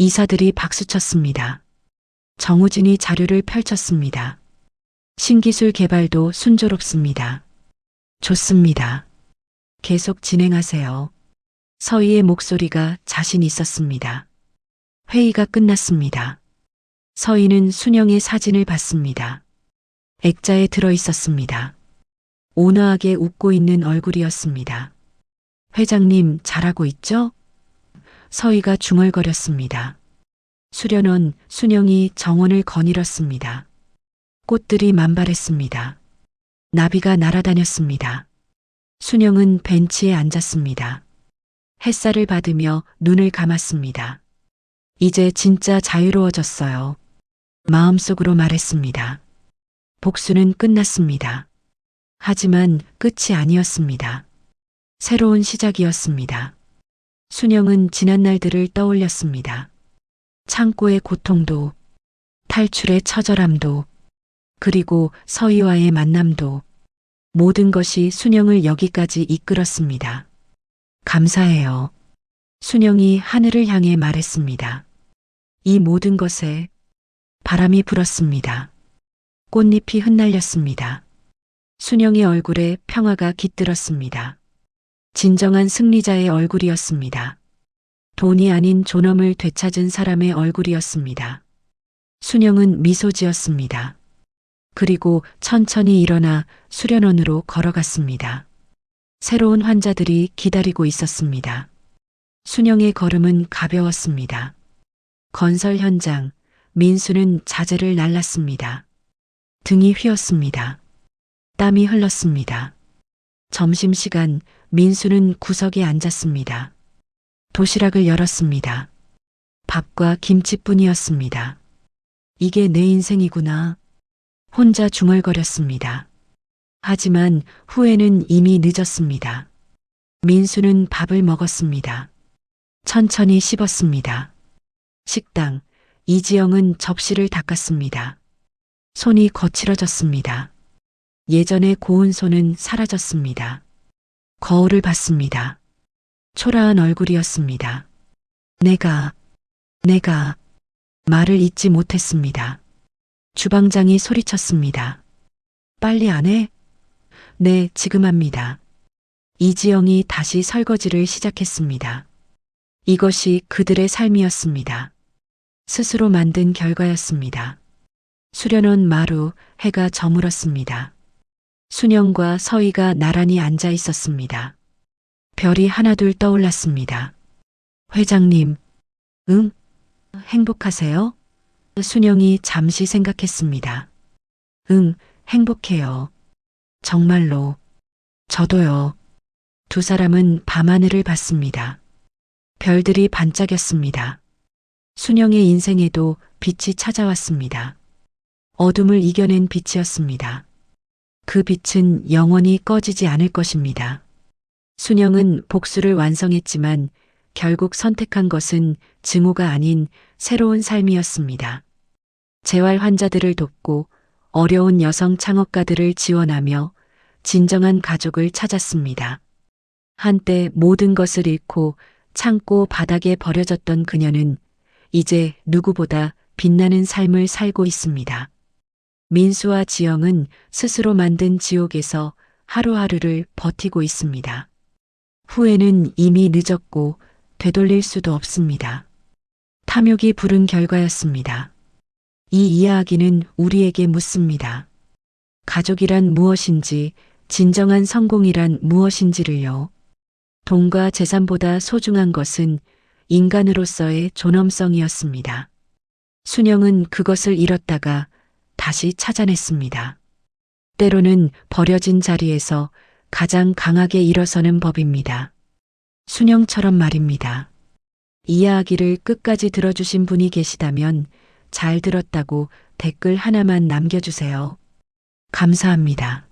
이사들이 박수쳤습니다. 정우진이 자료를 펼쳤습니다. 신기술 개발도 순조롭습니다. 좋습니다. 계속 진행하세요. 서희의 목소리가 자신 있었습니다. 회의가 끝났습니다. 서희는 순영의 사진을 봤습니다. 액자에 들어 있었습니다. 온화하게 웃고 있는 얼굴이었습니다. 회장님 잘하고 있죠? 서희가 중얼거렸습니다. 수련원 순영이 정원을 거닐었습니다. 꽃들이 만발했습니다. 나비가 날아다녔습니다. 순영은 벤치에 앉았습니다. 햇살을 받으며 눈을 감았습니다. 이제 진짜 자유로워졌어요. 마음속으로 말했습니다. 복수는 끝났습니다. 하지만 끝이 아니었습니다. 새로운 시작이었습니다. 순영은 지난 날들을 떠올렸습니다. 창고의 고통도, 탈출의 처절함도, 그리고 서희와의 만남도, 모든 것이 순영을 여기까지 이끌었습니다. 감사해요. 순영이 하늘을 향해 말했습니다. 이 모든 것에 바람이 불었습니다. 꽃잎이 흩날렸습니다. 순영의 얼굴에 평화가 깃들었습니다. 진정한 승리자의 얼굴이었습니다. 돈이 아닌 존엄을 되찾은 사람의 얼굴이었습니다. 순영은 미소 지었습니다. 그리고 천천히 일어나 수련원으로 걸어갔습니다. 새로운 환자들이 기다리고 있었습니다. 순영의 걸음은 가벼웠습니다. 건설 현장, 민수는 자재를 날랐습니다. 등이 휘었습니다. 땀이 흘렀습니다. 점심시간 민수는 구석에 앉았습니다. 도시락을 열었습니다. 밥과 김치뿐이었습니다. 이게 내 인생이구나. 혼자 중얼거렸습니다. 하지만 후회는 이미 늦었습니다. 민수는 밥을 먹었습니다. 천천히 씹었습니다. 식당, 이지영은 접시를 닦았습니다. 손이 거칠어졌습니다. 예전의 고운 손은 사라졌습니다. 거울을 봤습니다. 초라한 얼굴이었습니다. 내가 말을 잇지 못했습니다. 주방장이 소리쳤습니다. 빨리 안 해? 네, 지금 합니다. 이지영이 다시 설거지를 시작했습니다. 이것이 그들의 삶이었습니다. 스스로 만든 결과였습니다. 수련원 마루, 해가 저물었습니다. 순영과 서희가 나란히 앉아 있었습니다. 별이 하나둘 떠올랐습니다. 회장님, 응? 행복하세요? 순영이 잠시 생각했습니다. 응, 행복해요. 정말로. 저도요. 두 사람은 밤하늘을 봤습니다. 별들이 반짝였습니다. 순영의 인생에도 빛이 찾아왔습니다. 어둠을 이겨낸 빛이었습니다. 그 빛은 영원히 꺼지지 않을 것입니다. 순영은 복수를 완성했지만 결국 선택한 것은 증오가 아닌 새로운 삶이었습니다. 재활 환자들을 돕고 어려운 여성 창업가들을 지원하며 진정한 가족을 찾았습니다. 한때 모든 것을 잃고 창고 바닥에 버려졌던 그녀는 이제 누구보다 빛나는 삶을 살고 있습니다. 민수와 지영은 스스로 만든 지옥에서 하루하루를 버티고 있습니다. 후회는 이미 늦었고 되돌릴 수도 없습니다. 탐욕이 부른 결과였습니다. 이 이야기는 우리에게 묻습니다. 가족이란 무엇인지, 진정한 성공이란 무엇인지를요. 돈과 재산보다 소중한 것은 인간으로서의 존엄성이었습니다. 순영은 그것을 잃었다가 다시 찾아냈습니다. 때로는 버려진 자리에서 가장 강하게 일어서는 법입니다. 순영처럼 말입니다. 이야기를 끝까지 들어주신 분이 계시다면 잘 들었다고 댓글 하나만 남겨주세요. 감사합니다.